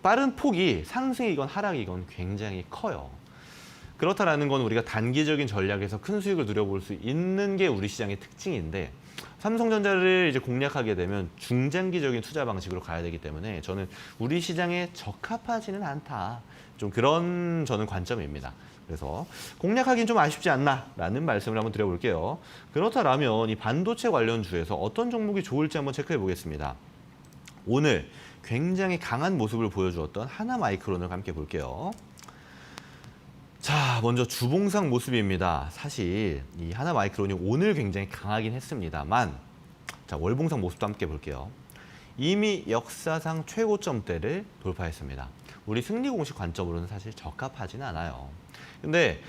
빠른 폭이 상승이건 하락이건 굉장히 커요. 그렇다라는 건 우리가 단기적인 전략에서 큰 수익을 누려볼 수 있는 게 우리 시장의 특징인데 삼성전자를 이제 공략하게 되면 중장기적인 투자 방식으로 가야 되기 때문에 저는 우리 시장에 적합하지는 않다. 좀 그런 저는 관점입니다. 그래서 공략하기는 좀 아쉽지 않나라는 말씀을 한번 드려볼게요. 그렇다면 이 반도체 관련주에서 어떤 종목이 좋을지 한번 체크해 보겠습니다. 오늘 굉장히 강한 모습을 보여주었던 하나마이크론을 함께 볼게요. 자, 먼저 주봉상 모습입니다. 사실 이 하나마이크론이 오늘 굉장히 강하긴 했습니다만 자, 월봉상 모습도 함께 볼게요. 이미 역사상 최고점대를 돌파했습니다. 우리 승리 공식 관점으로는 사실 적합하지는 않아요. 근데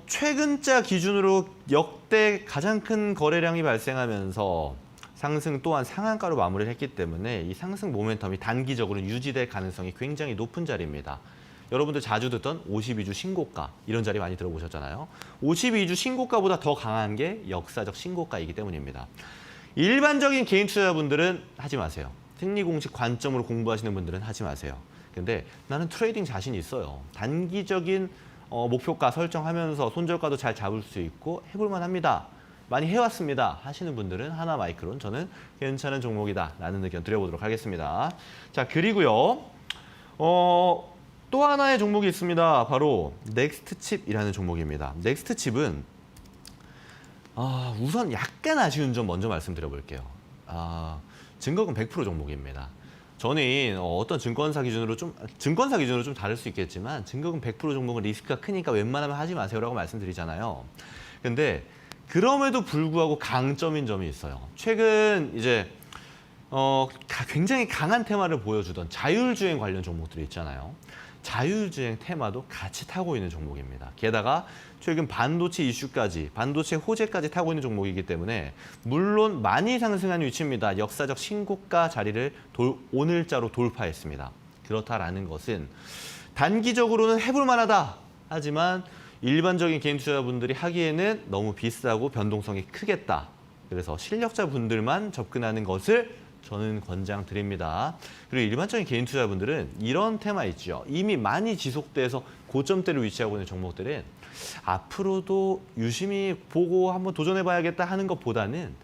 최근자 기준으로 역대 가장 큰 거래량이 발생하면서 상승 또한 상한가로 마무리를 했기 때문에 이 상승 모멘텀이 단기적으로 유지될 가능성이 굉장히 높은 자리입니다. 여러분들 자주 듣던 52주 신고가 이런 자리 많이 들어보셨잖아요. 52주 신고가보다 더 강한 게 역사적 신고가이기 때문입니다. 일반적인 개인 투자자분들은 하지 마세요. 승리 공식 관점으로 공부하시는 분들은 하지 마세요. 근데 나는 트레이딩 자신 있어요. 단기적인 목표가 설정하면서 손절가도 잘 잡을 수 있고 해볼만 합니다. 많이 해왔습니다 하시는 분들은 하나마이크론 저는 괜찮은 종목이다 라는 의견 드려보도록 하겠습니다. 자, 그리고요 또 하나의 종목이 있습니다. 바로 넥스트칩이라는 종목입니다. 넥스트칩은 우선 약간 아쉬운 점 먼저 말씀드려볼게요. 증거금 100% 종목입니다. 저는 어떤 증권사 기준으로 좀 다를 수 있겠지만 증거금 100% 종목은 리스크가 크니까 웬만하면 하지 마세요라고 말씀드리잖아요. 근데 그럼에도 불구하고 강점인 점이 있어요. 최근 이제 굉장히 강한 테마를 보여주던 자율주행 관련 종목들이 있잖아요. 자율주행 테마도 같이 타고 있는 종목입니다. 게다가 최근 반도체 이슈까지, 반도체 호재까지 타고 있는 종목이기 때문에 물론 많이 상승한 위치입니다. 역사적 신고가 자리를 오늘자로 돌파했습니다. 그렇다라는 것은 단기적으로는 해볼 만하다. 하지만 일반적인 개인 투자자분들이 하기에는 너무 비싸고 변동성이 크겠다. 그래서 실력자분들만 접근하는 것을 저는 권장드립니다. 그리고 일반적인 개인 투자자분들은 이런 테마 있죠. 이미 많이 지속돼서 고점대를 위치하고 있는 종목들은 앞으로도 유심히 보고 한번 도전해봐야겠다 하는 것보다는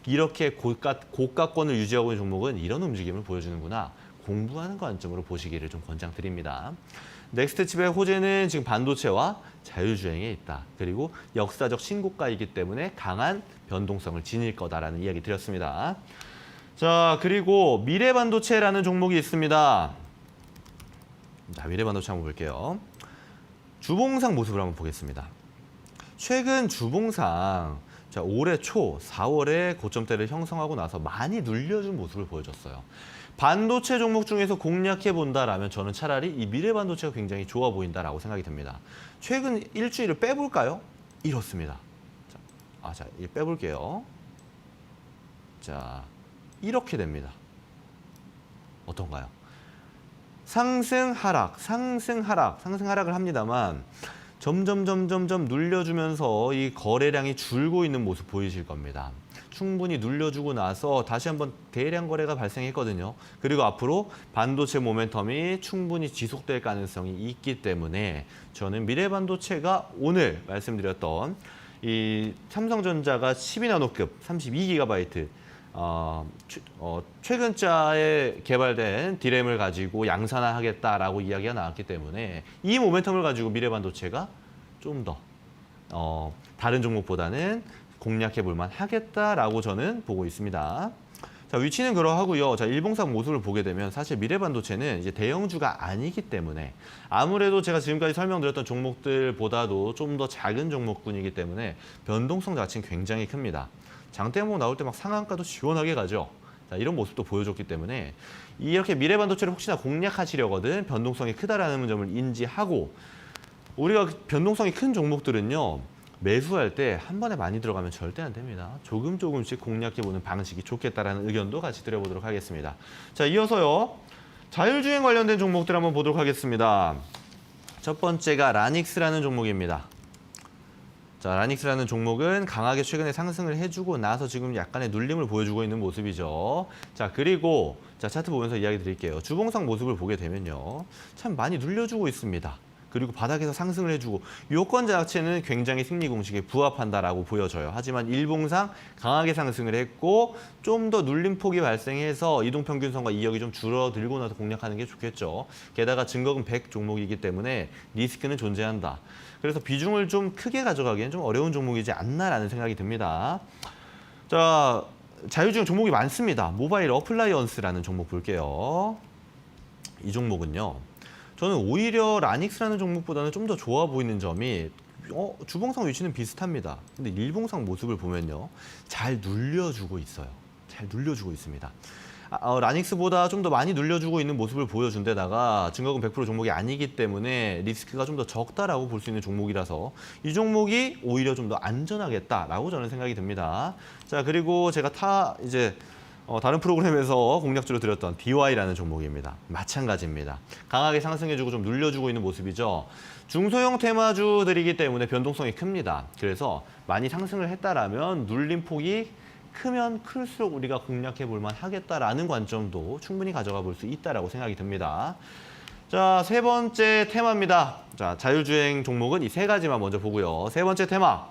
이렇게 고가권을 유지하고 있는 종목은 이런 움직임을 보여주는구나. 공부하는 관점으로 보시기를 좀 권장드립니다. 넥스트칩의 호재는 지금 반도체와 자율주행에 있다. 그리고 역사적 신고가이기 때문에 강한 변동성을 지닐 거다라는 이야기 드렸습니다. 자, 그리고 미래반도체라는 종목이 있습니다. 자, 미래반도체 한번 볼게요. 주봉상 모습을 한번 보겠습니다. 최근 주봉상 올해 초 4월에 고점대를 형성하고 나서 많이 눌려준 모습을 보여줬어요. 반도체 종목 중에서 공략해 본다라면 저는 차라리 이 미래반도체가 굉장히 좋아 보인다라고 생각이 듭니다. 최근 일주일을 빼볼까요? 이렇습니다. 자, 빼볼게요. 자, 이렇게 됩니다. 어떤가요? 상승 하락, 상승하락을 합니다만 점점 눌려주면서 이 거래량이 줄고 있는 모습 보이실 겁니다. 충분히 눌려주고 나서 다시 한번 대량 거래가 발생했거든요. 그리고 앞으로 반도체 모멘텀이 충분히 지속될 가능성이 있기 때문에 저는 미래반도체가 오늘 말씀드렸던 이 삼성전자가 12나노급 32GB 최근자에 개발된 디램을 가지고 양산화하겠다라고 이야기가 나왔기 때문에 이 모멘텀을 가지고 미래반도체가 좀 더 다른 종목보다는 공략해 볼 만하겠다라고 저는 보고 있습니다. 자, 위치는 그러하고요. 자, 일봉상 모습을 보게 되면 사실 미래반도체는 이제 대형주가 아니기 때문에 아무래도 제가 지금까지 설명드렸던 종목들보다도 좀 더 작은 종목군이기 때문에 변동성 자체는 굉장히 큽니다. 장대모 나올 때 막 상한가도 시원하게 가죠. 자, 이런 모습도 보여줬기 때문에 이렇게 미래반도체를 혹시나 공략하시려거든 변동성이 크다라는 점을 인지하고 우리가 변동성이 큰 종목들은요. 매수할 때 한 번에 많이 들어가면 절대 안 됩니다. 조금씩 공략해보는 방식이 좋겠다라는 의견도 같이 드려보도록 하겠습니다. 자, 이어서요. 자율주행 관련된 종목들 한번 보도록 하겠습니다. 첫 번째가 라닉스라는 종목입니다. 자, 라닉스라는 종목은 강하게 최근에 상승을 해주고 나서 지금 약간의 눌림을 보여주고 있는 모습이죠. 자, 그리고 자, 차트 보면서 이야기 드릴게요. 주봉상 모습을 보게 되면요. 참 많이 눌려주고 있습니다. 그리고 바닥에서 상승을 해주고 요건 자체는 굉장히 승리 공식에 부합한다라고 보여져요. 하지만 일봉상 강하게 상승을 했고 좀 더 눌림폭이 발생해서 이동평균선과 이역이 좀 줄어들고 나서 공략하는 게 좋겠죠. 게다가 증거금 100 종목이기 때문에 리스크는 존재한다. 그래서 비중을 좀 크게 가져가기엔 좀 어려운 종목이지 않나라는 생각이 듭니다. 자, 자율주행 종목이 많습니다. 모바일 어플라이언스라는 종목 볼게요. 이 종목은요. 저는 오히려 라닉스라는 종목보다는 좀 더 좋아 보이는 점이 주봉상 위치는 비슷합니다. 근데 일봉상 모습을 보면요. 잘 눌려주고 있어요. 잘 눌려주고 있습니다. 라닉스보다 좀 더 많이 눌려주고 있는 모습을 보여준 데다가 증거금 100% 종목이 아니기 때문에 리스크가 좀 더 적다라고 볼 수 있는 종목이라서 이 종목이 오히려 좀 더 안전하겠다라고 저는 생각이 듭니다. 자, 그리고 제가 다른 프로그램에서 공략주로 드렸던 DY라는 종목입니다. 마찬가지입니다. 강하게 상승해주고 좀 눌려주고 있는 모습이죠. 중소형 테마주들이기 때문에 변동성이 큽니다. 그래서 많이 상승을 했다라면 눌림폭이 크면 클수록 우리가 공략해 볼 만하겠다라는 관점도 충분히 가져가 볼 수 있다라고 생각이 듭니다. 자, 세 번째 테마입니다. 자, 자율주행 종목은 이 세 가지만 먼저 보고요. 세 번째 테마,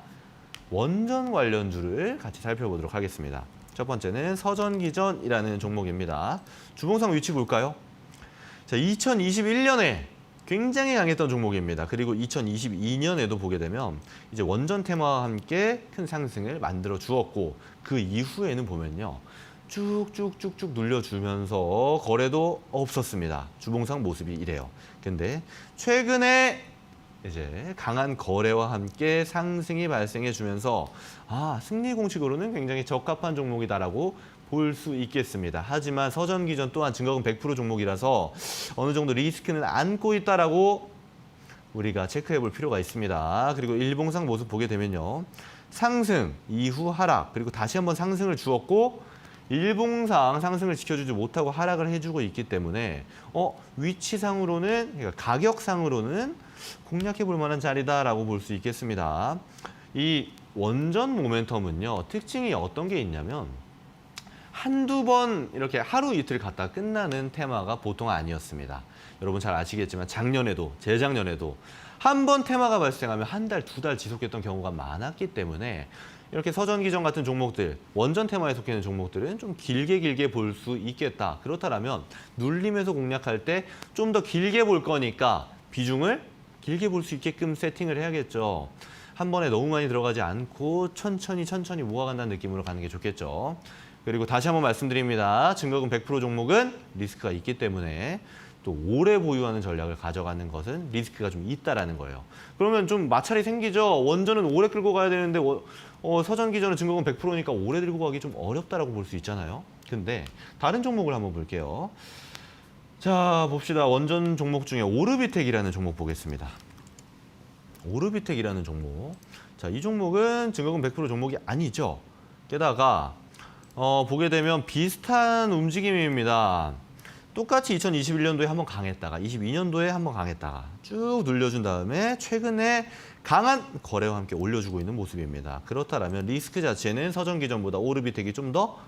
원전 관련주를 같이 살펴보도록 하겠습니다. 첫 번째는 서전기전이라는 종목입니다. 주봉상 위치 볼까요? 자, 2021년에 굉장히 강했던 종목입니다. 그리고 2022년에도 보게 되면 이제 원전 테마와 함께 큰 상승을 만들어 주었고 그 이후에는 보면요. 쭉쭉쭉쭉 눌려주면서 거래도 없었습니다. 주봉상 모습이 이래요. 근데 최근에 이제 강한 거래와 함께 상승이 발생해 주면서 승리 공식으로는 굉장히 적합한 종목이다라고 볼 수 있겠습니다. 하지만 서전기전 또한 증거금 100% 종목이라서 어느 정도 리스크는 안고 있다라고 우리가 체크해 볼 필요가 있습니다. 그리고 일봉상 모습 보게 되면요. 상승, 이후 하락, 그리고 다시 한번 상승을 주었고 일봉상 상승을 지켜주지 못하고 하락을 해주고 있기 때문에 위치상으로는, 그러니까 가격상으로는 공략해 볼 만한 자리다라고 볼 수 있겠습니다. 이 원전 모멘텀은요. 특징이 어떤 게 있냐면 한두 번 이렇게 하루 이틀 갔다 끝나는 테마가 보통 아니었습니다. 여러분 잘 아시겠지만 작년에도 재작년에도 한 번 테마가 발생하면 한 달, 두 달 지속했던 경우가 많았기 때문에 이렇게 서전기전 같은 종목들, 원전 테마에 속해 있는 종목들은 좀 길게 볼 수 있겠다. 그렇다면 눌림에서 공략할 때 좀 더 길게 볼 거니까 비중을 길게 볼 수 있게끔 세팅을 해야겠죠. 한 번에 너무 많이 들어가지 않고 천천히 모아간다는 느낌으로 가는 게 좋겠죠. 그리고 다시 한번 말씀드립니다. 증거금 100% 종목은 리스크가 있기 때문에 또 오래 보유하는 전략을 가져가는 것은 리스크가 좀 있다라는 거예요. 그러면 좀 마찰이 생기죠. 원전은 오래 끌고 가야 되는데 서전기전은 증거금 100%니까 오래 들고 가기 좀 어렵다라고 볼 수 있잖아요. 근데 다른 종목을 한번 볼게요. 자, 봅시다. 원전 종목 중에 오르비텍이라는 종목 보겠습니다. 오르비텍이라는 종목. 자, 이 종목은 증거금 100% 종목이 아니죠. 게다가 보게 되면 비슷한 움직임입니다. 똑같이 2021년도에 한번 강했다가 22년도에 한번 강했다가 쭉 눌려준 다음에 최근에 강한 거래와 함께 올려주고 있는 모습입니다. 그렇다면 리스크 자체는 서전기전보다 오르비텍이 좀 더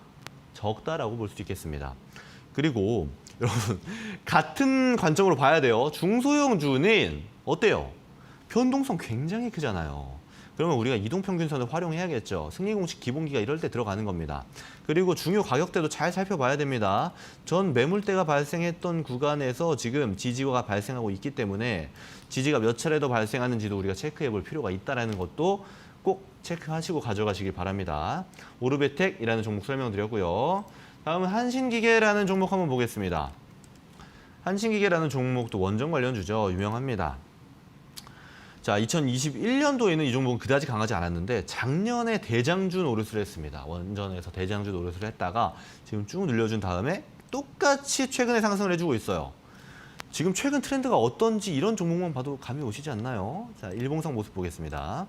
적다라고 볼 수 있겠습니다. 그리고 여러분 같은 관점으로 봐야 돼요. 중소형주는 어때요? 변동성 굉장히 크잖아요. 그러면 우리가 이동평균선을 활용해야겠죠. 승리 공식 기본기가 이럴 때 들어가는 겁니다. 그리고 중요 가격대도 잘 살펴봐야 됩니다. 전 매물대가 발생했던 구간에서 지금 지지가 발생하고 있기 때문에 지지가 몇 차례 더 발생하는지도 우리가 체크해 볼 필요가 있다는 것도 꼭 체크하시고 가져가시길 바랍니다. 오르베텍이라는 종목 설명드렸고요. 다음은 한신기계라는 종목 한번 보겠습니다. 한신기계라는 종목도 원전 관련주죠. 유명합니다. 자, 2021년도에는 이 종목은 그다지 강하지 않았는데 작년에 대장주 노릇을 했습니다. 원전에서 대장주 노릇을 했다가 지금 쭉 늘려준 다음에 똑같이 최근에 상승을 해주고 있어요. 지금 최근 트렌드가 어떤지 이런 종목만 봐도 감이 오시지 않나요? 자, 일봉상 모습 보겠습니다.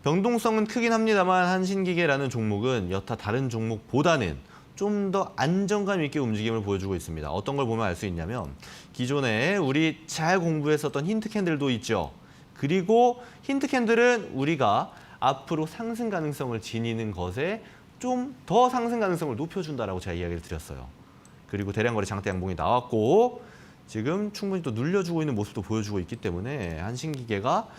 변동성은 크긴 합니다만 한신기계라는 종목은 여타 다른 종목보다는 좀 더 안정감 있게 움직임을 보여주고 있습니다. 어떤 걸 보면 알 수 있냐면 기존에 우리 잘 공부했었던 힌트 캔들도 있죠. 그리고 힌트 캔들은 우리가 앞으로 상승 가능성을 지니는 것에 좀 더 상승 가능성을 높여준다라고 제가 이야기를 드렸어요. 그리고 대량거래 장대 양봉이 나왔고 지금 충분히 또 눌려주고 있는 모습도 보여주고 있기 때문에 한신기계가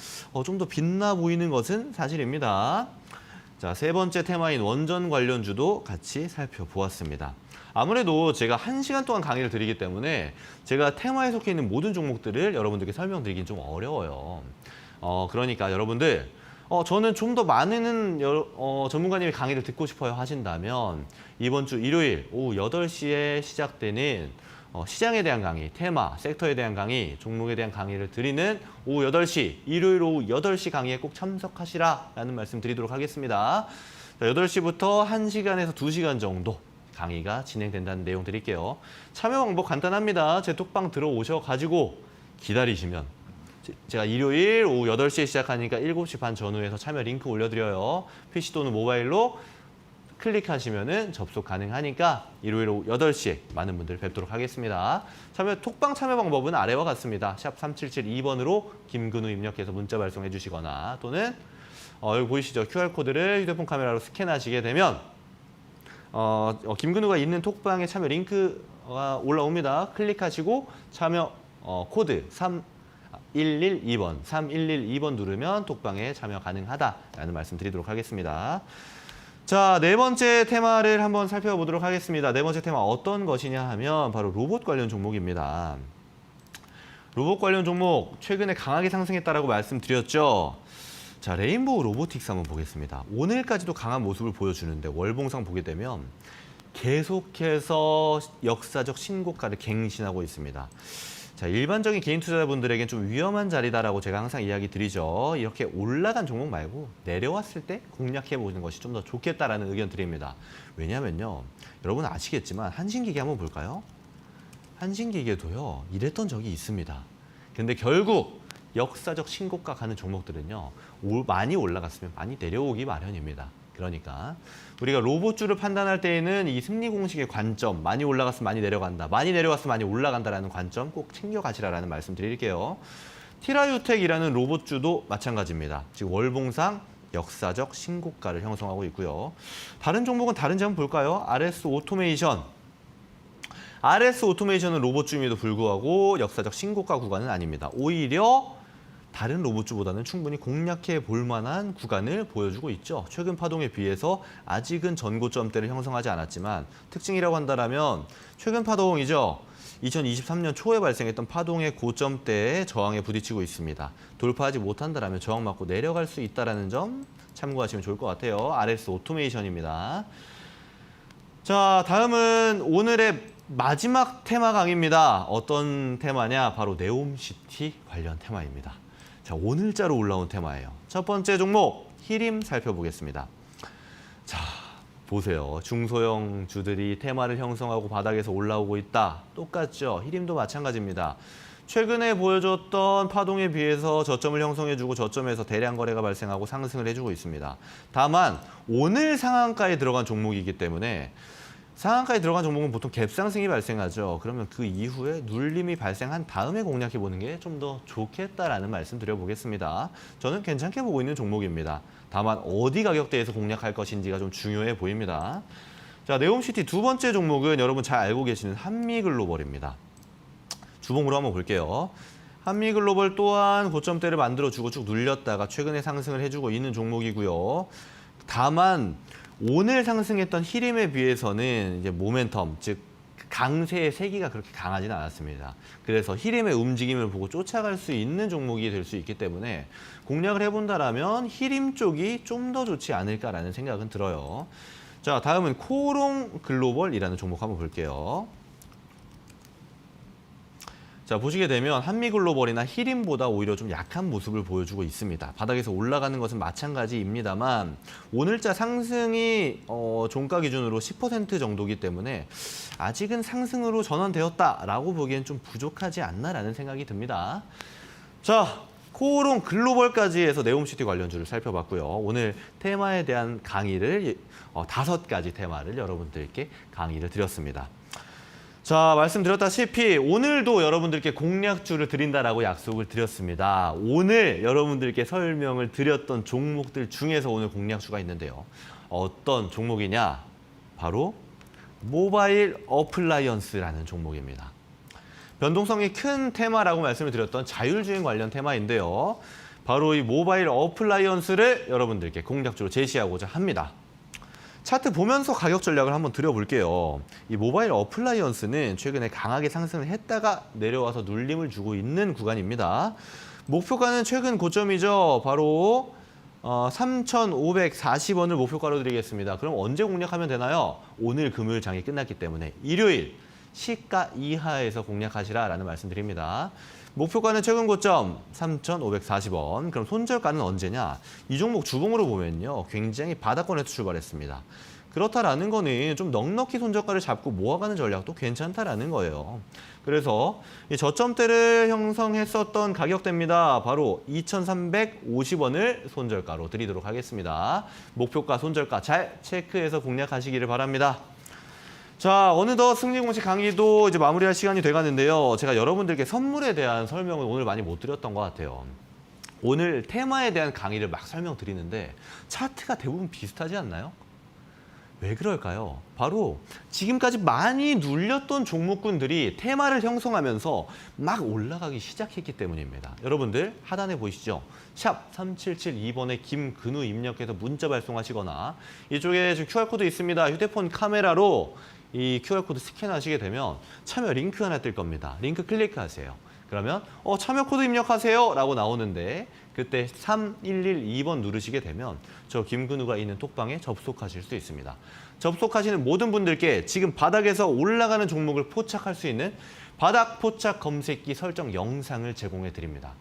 좀 더 빛나 보이는 것은 사실입니다. 자, 세 번째 테마인 원전 관련주도 같이 살펴보았습니다. 아무래도 제가 1시간 동안 강의를 드리기 때문에 제가 테마에 속해 있는 모든 종목들을 여러분들께 설명드리긴 좀 어려워요. 그러니까 여러분들 저는 좀 더 많은 전문가님의 강의를 듣고 싶어요 하신다면 이번 주 일요일 오후 8시에 시작되는 시장에 대한 강의, 테마, 섹터에 대한 강의, 종목에 대한 강의를 드리는 오후 8시, 일요일 오후 8시 강의에 꼭 참석하시라라는 말씀 드리도록 하겠습니다. 8시부터 1시간에서 2시간 정도 강의가 진행된다는 내용 드릴게요. 참여 방법 간단합니다. 제 톡방 들어오셔가지고 기다리시면 제가 일요일 오후 8시에 시작하니까 7시 반 전후에서 참여 링크 올려드려요. PC 또는 모바일로 클릭하시면은 접속 가능하니까 일요일 오후 8시에 많은 분들 뵙도록 하겠습니다. 톡방 참여 방법은 아래와 같습니다. 샵 3772번으로 김근우 입력해서 문자 발송해 주시거나 또는 여기 보이시죠? QR코드를 휴대폰 카메라로 스캔하시게 되면 김근우가 있는 톡방에 참여 링크가 올라옵니다. 클릭하시고 참여 코드 3112번 누르면 톡방에 참여 가능하다라는 말씀 드리도록 하겠습니다. 자, 네 번째 테마를 한번 살펴보도록 하겠습니다. 네 번째 테마 어떤 것이냐 하면 바로 로봇 관련 종목입니다. 로봇 관련 종목 최근에 강하게 상승했다라고 말씀드렸죠. 자, 레인보우 로보틱스 한번 보겠습니다. 오늘까지도 강한 모습을 보여주는데 월봉상 보게 되면 계속해서 역사적 신고가를 갱신하고 있습니다. 자, 일반적인 개인 투자자분들에겐 좀 위험한 자리다라고 제가 항상 이야기 드리죠. 이렇게 올라간 종목 말고 내려왔을 때 공략해 보는 것이 좀 더 좋겠다라는 의견 드립니다. 왜냐면요, 여러분 아시겠지만 한신기계 한번 볼까요? 한신기계도요, 이랬던 적이 있습니다. 근데 결국 역사적 신고가 가는 종목들은요, 많이 올라갔으면 많이 내려오기 마련입니다. 그러니까 우리가 로봇주를 판단할 때에는 이 승리 공식의 관점, 많이 올라갔으면 많이 내려간다, 많이 내려갔으면 많이 올라간다라는 관점 꼭 챙겨가시라는 말씀 드릴게요. 티라유텍이라는 로봇주도 마찬가지입니다. 지금 월봉상 역사적 신고가를 형성하고 있고요. 다른 종목은 다른지 한번 볼까요? RS 오토메이션. RS 오토메이션은 로봇주임에도 불구하고 역사적 신고가 구간은 아닙니다. 오히려 다른 로봇주보다는 충분히 공략해 볼 만한 구간을 보여주고 있죠. 최근 파동에 비해서 아직은 전고점대를 형성하지 않았지만 특징이라고 한다면 최근 파동이죠. 2023년 초에 발생했던 파동의 고점대에 저항에 부딪히고 있습니다. 돌파하지 못한다면 저항 맞고 내려갈 수 있다는 점 참고하시면 좋을 것 같아요. RS 오토메이션입니다. 자, 다음은 오늘의 마지막 테마 강의입니다. 어떤 테마냐? 바로 네옴시티 관련 테마입니다. 자, 오늘자로 올라온 테마예요. 첫 번째 종목, 히림 살펴보겠습니다. 자, 보세요. 중소형 주들이 테마를 형성하고 바닥에서 올라오고 있다. 똑같죠? 히림도 마찬가지입니다. 최근에 보여줬던 파동에 비해서 저점을 형성해주고 저점에서 대량 거래가 발생하고 상승을 해주고 있습니다. 다만 오늘 상한가에 들어간 종목이기 때문에 상한가에 들어간 종목은 보통 갭상승이 발생하죠. 그러면 그 이후에 눌림이 발생한 다음에 공략해보는 게 좀 더 좋겠다라는 말씀 드려보겠습니다. 저는 괜찮게 보고 있는 종목입니다. 다만 어디 가격대에서 공략할 것인지가 좀 중요해 보입니다. 자, 네옴시티 두 번째 종목은 여러분 잘 알고 계시는 한미글로벌입니다. 주봉으로 한번 볼게요. 한미글로벌 또한 고점대를 만들어주고 쭉 눌렸다가 최근에 상승을 해주고 있는 종목이고요. 다만 오늘 상승했던 히림에 비해서는 이제 모멘텀, 즉 강세의 세기가 그렇게 강하지는 않았습니다. 그래서 히림의 움직임을 보고 쫓아갈 수 있는 종목이 될 수 있기 때문에 공략을 해본다라면 히림 쪽이 좀 더 좋지 않을까라는 생각은 들어요. 자, 다음은 코롱 글로벌이라는 종목 한번 볼게요. 자, 보시게 되면 한미글로벌이나 히림보다 오히려 좀 약한 모습을 보여주고 있습니다. 바닥에서 올라가는 것은 마찬가지입니다만 오늘자 상승이 종가 기준으로 10% 정도이기 때문에 아직은 상승으로 전환되었다라고 보기엔 좀 부족하지 않나라는 생각이 듭니다. 자, 코오롱 글로벌까지 해서 네옴시티 관련주를 살펴봤고요. 오늘 테마에 대한 강의를 5가지 테마를 여러분들께 강의를 드렸습니다. 자, 말씀드렸다시피 오늘도 여러분들께 공략주를 드린다라고 약속을 드렸습니다. 오늘 여러분들께 설명을 드렸던 종목들 중에서 오늘 공략주가 있는데요. 어떤 종목이냐? 바로 모바일 어플라이언스라는 종목입니다. 변동성이 큰 테마라고 말씀을 드렸던 자율주행 관련 테마인데요. 바로 이 모바일 어플라이언스를 여러분들께 공략주로 제시하고자 합니다. 차트 보면서 가격 전략을 한번 드려볼게요. 이 모바일 어플라이언스는 최근에 강하게 상승을 했다가 내려와서 눌림을 주고 있는 구간입니다. 목표가는 최근 고점이죠. 바로 3,540원을 목표가로 드리겠습니다. 그럼 언제 공략하면 되나요? 오늘 금요일 장이 끝났기 때문에 일요일 시가 이하에서 공략하시라라는 말씀드립니다. 목표가는 최근 고점 3,540원. 그럼 손절가는 언제냐? 이 종목 주봉으로 보면요. 굉장히 바닥권에서 출발했습니다. 그렇다라는 거는 좀 넉넉히 손절가를 잡고 모아가는 전략도 괜찮다라는 거예요. 그래서 이 저점대를 형성했었던 가격대입니다. 바로 2,350원을 손절가로 드리도록 하겠습니다. 목표가, 손절가 잘 체크해서 공략하시기를 바랍니다. 자, 어느덧 승리공식 강의도 이제 마무리할 시간이 돼가는데요. 제가 여러분들께 선물에 대한 설명을 오늘 많이 못 드렸던 것 같아요. 오늘 테마에 대한 강의를 막 설명드리는데 차트가 대부분 비슷하지 않나요? 왜 그럴까요? 바로 지금까지 많이 눌렸던 종목군들이 테마를 형성하면서 막 올라가기 시작했기 때문입니다. 여러분들 하단에 보이시죠? 샵 3772번에 김근우 입력해서 문자 발송하시거나 이쪽에 지금 QR코드 있습니다. 휴대폰 카메라로 이 QR코드 스캔하시게 되면 참여 링크 하나 뜰 겁니다. 링크 클릭하세요. 그러면 참여 코드 입력하세요 라고 나오는데 그때 3112번 누르시게 되면 저 김근우가 있는 톡방에 접속하실 수 있습니다. 접속하시는 모든 분들께 지금 바닥에서 올라가는 종목을 포착할 수 있는 바닥 포착 검색기 설정 영상을 제공해 드립니다.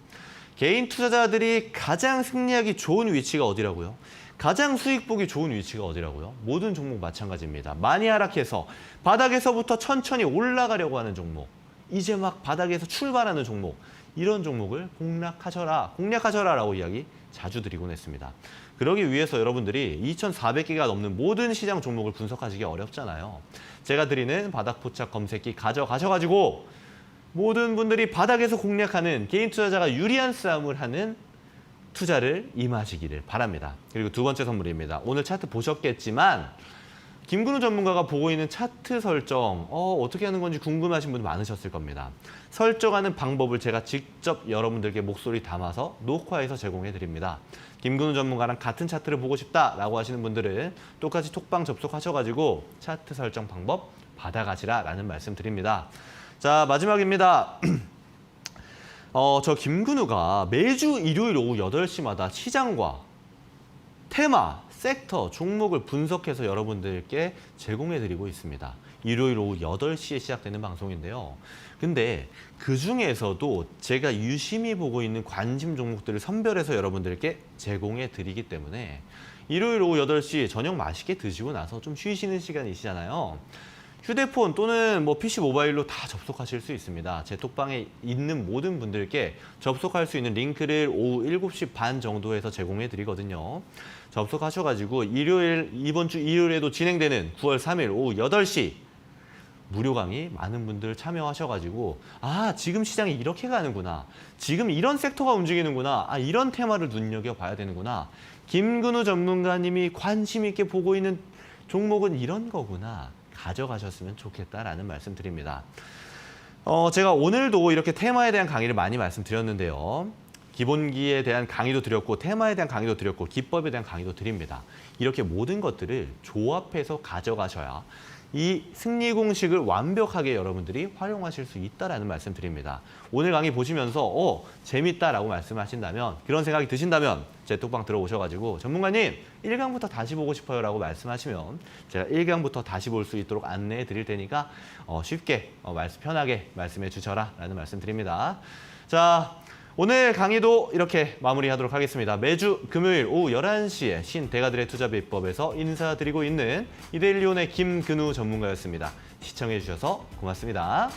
개인 투자자들이 가장 승리하기 좋은 위치가 어디라고요? 가장 수익 보기 좋은 위치가 어디라고요? 모든 종목 마찬가지입니다. 많이 하락해서 바닥에서부터 천천히 올라가려고 하는 종목, 이제 막 바닥에서 출발하는 종목, 이런 종목을 공략하셔라라고 이야기 자주 드리곤 했습니다. 그러기 위해서 여러분들이 2,400개가 넘는 모든 시장 종목을 분석하시기 어렵잖아요. 제가 드리는 바닥 포착 검색기 가져가셔가지고 모든 분들이 바닥에서 공략하는 개인 투자자가 유리한 싸움을 하는 투자를 임하시기를 바랍니다. 그리고 두 번째 선물입니다. 오늘 차트 보셨겠지만 김근우 전문가가 보고 있는 차트 설정 어떻게 하는 건지 궁금하신 분들 많으셨을 겁니다. 설정하는 방법을 제가 직접 여러분들께 목소리 담아서 녹화해서 제공해 드립니다. 김근우 전문가랑 같은 차트를 보고 싶다라고 하시는 분들은 똑같이 톡방 접속하셔가지고 차트 설정 방법 받아가시라라는 말씀 드립니다. 자, 마지막입니다. 저 김근우가 매주 일요일 오후 8시마다 시장과 테마, 섹터, 종목을 분석해서 여러분들께 제공해드리고 있습니다. 일요일 오후 8시에 시작되는 방송인데요. 근데 그중에서도 제가 유심히 보고 있는 관심 종목들을 선별해서 여러분들께 제공해드리기 때문에 일요일 오후 8시 저녁 맛있게 드시고 나서 좀 쉬시는 시간이시잖아요. 휴대폰 또는 PC 모바일로 다 접속하실 수 있습니다. 제 톡방에 있는 모든 분들께 접속할 수 있는 링크를 오후 7시 반 정도에서 제공해 드리거든요. 접속하셔가지고 이번 주 일요일에도 진행되는 9월 3일 오후 8시 무료 강의 많은 분들 참여하셔가지고 지금 시장이 이렇게 가는구나. 지금 이런 섹터가 움직이는구나. 이런 테마를 눈여겨봐야 되는구나. 김근우 전문가님이 관심 있게 보고 있는 종목은 이런 거구나. 가져가셨으면 좋겠다라는 말씀 드립니다. 제가 오늘도 이렇게 테마에 대한 강의를 많이 말씀드렸는데요. 기본기에 대한 강의도 드렸고 테마에 대한 강의도 드렸고 기법에 대한 강의도 드립니다. 이렇게 모든 것들을 조합해서 가져가셔야 이 승리 공식을 완벽하게 여러분들이 활용하실 수 있다는 말씀 드립니다. 오늘 강의 보시면서 재밌다라고 말씀하신다면, 그런 생각이 드신다면 제 톡방 들어오셔가지고 전문가님 1강부터 다시 보고 싶어요 라고 말씀하시면 제가 1강부터 다시 볼 수 있도록 안내해 드릴 테니까 쉽게 편하게 말씀해 주셔라 라는 말씀 드립니다. 자, 오늘 강의도 이렇게 마무리하도록 하겠습니다. 매주 금요일 오후 11시에 신대가들의 투자 비법에서 인사드리고 있는 이데일리온의 김근우 전문가였습니다. 시청해 주셔서 고맙습니다.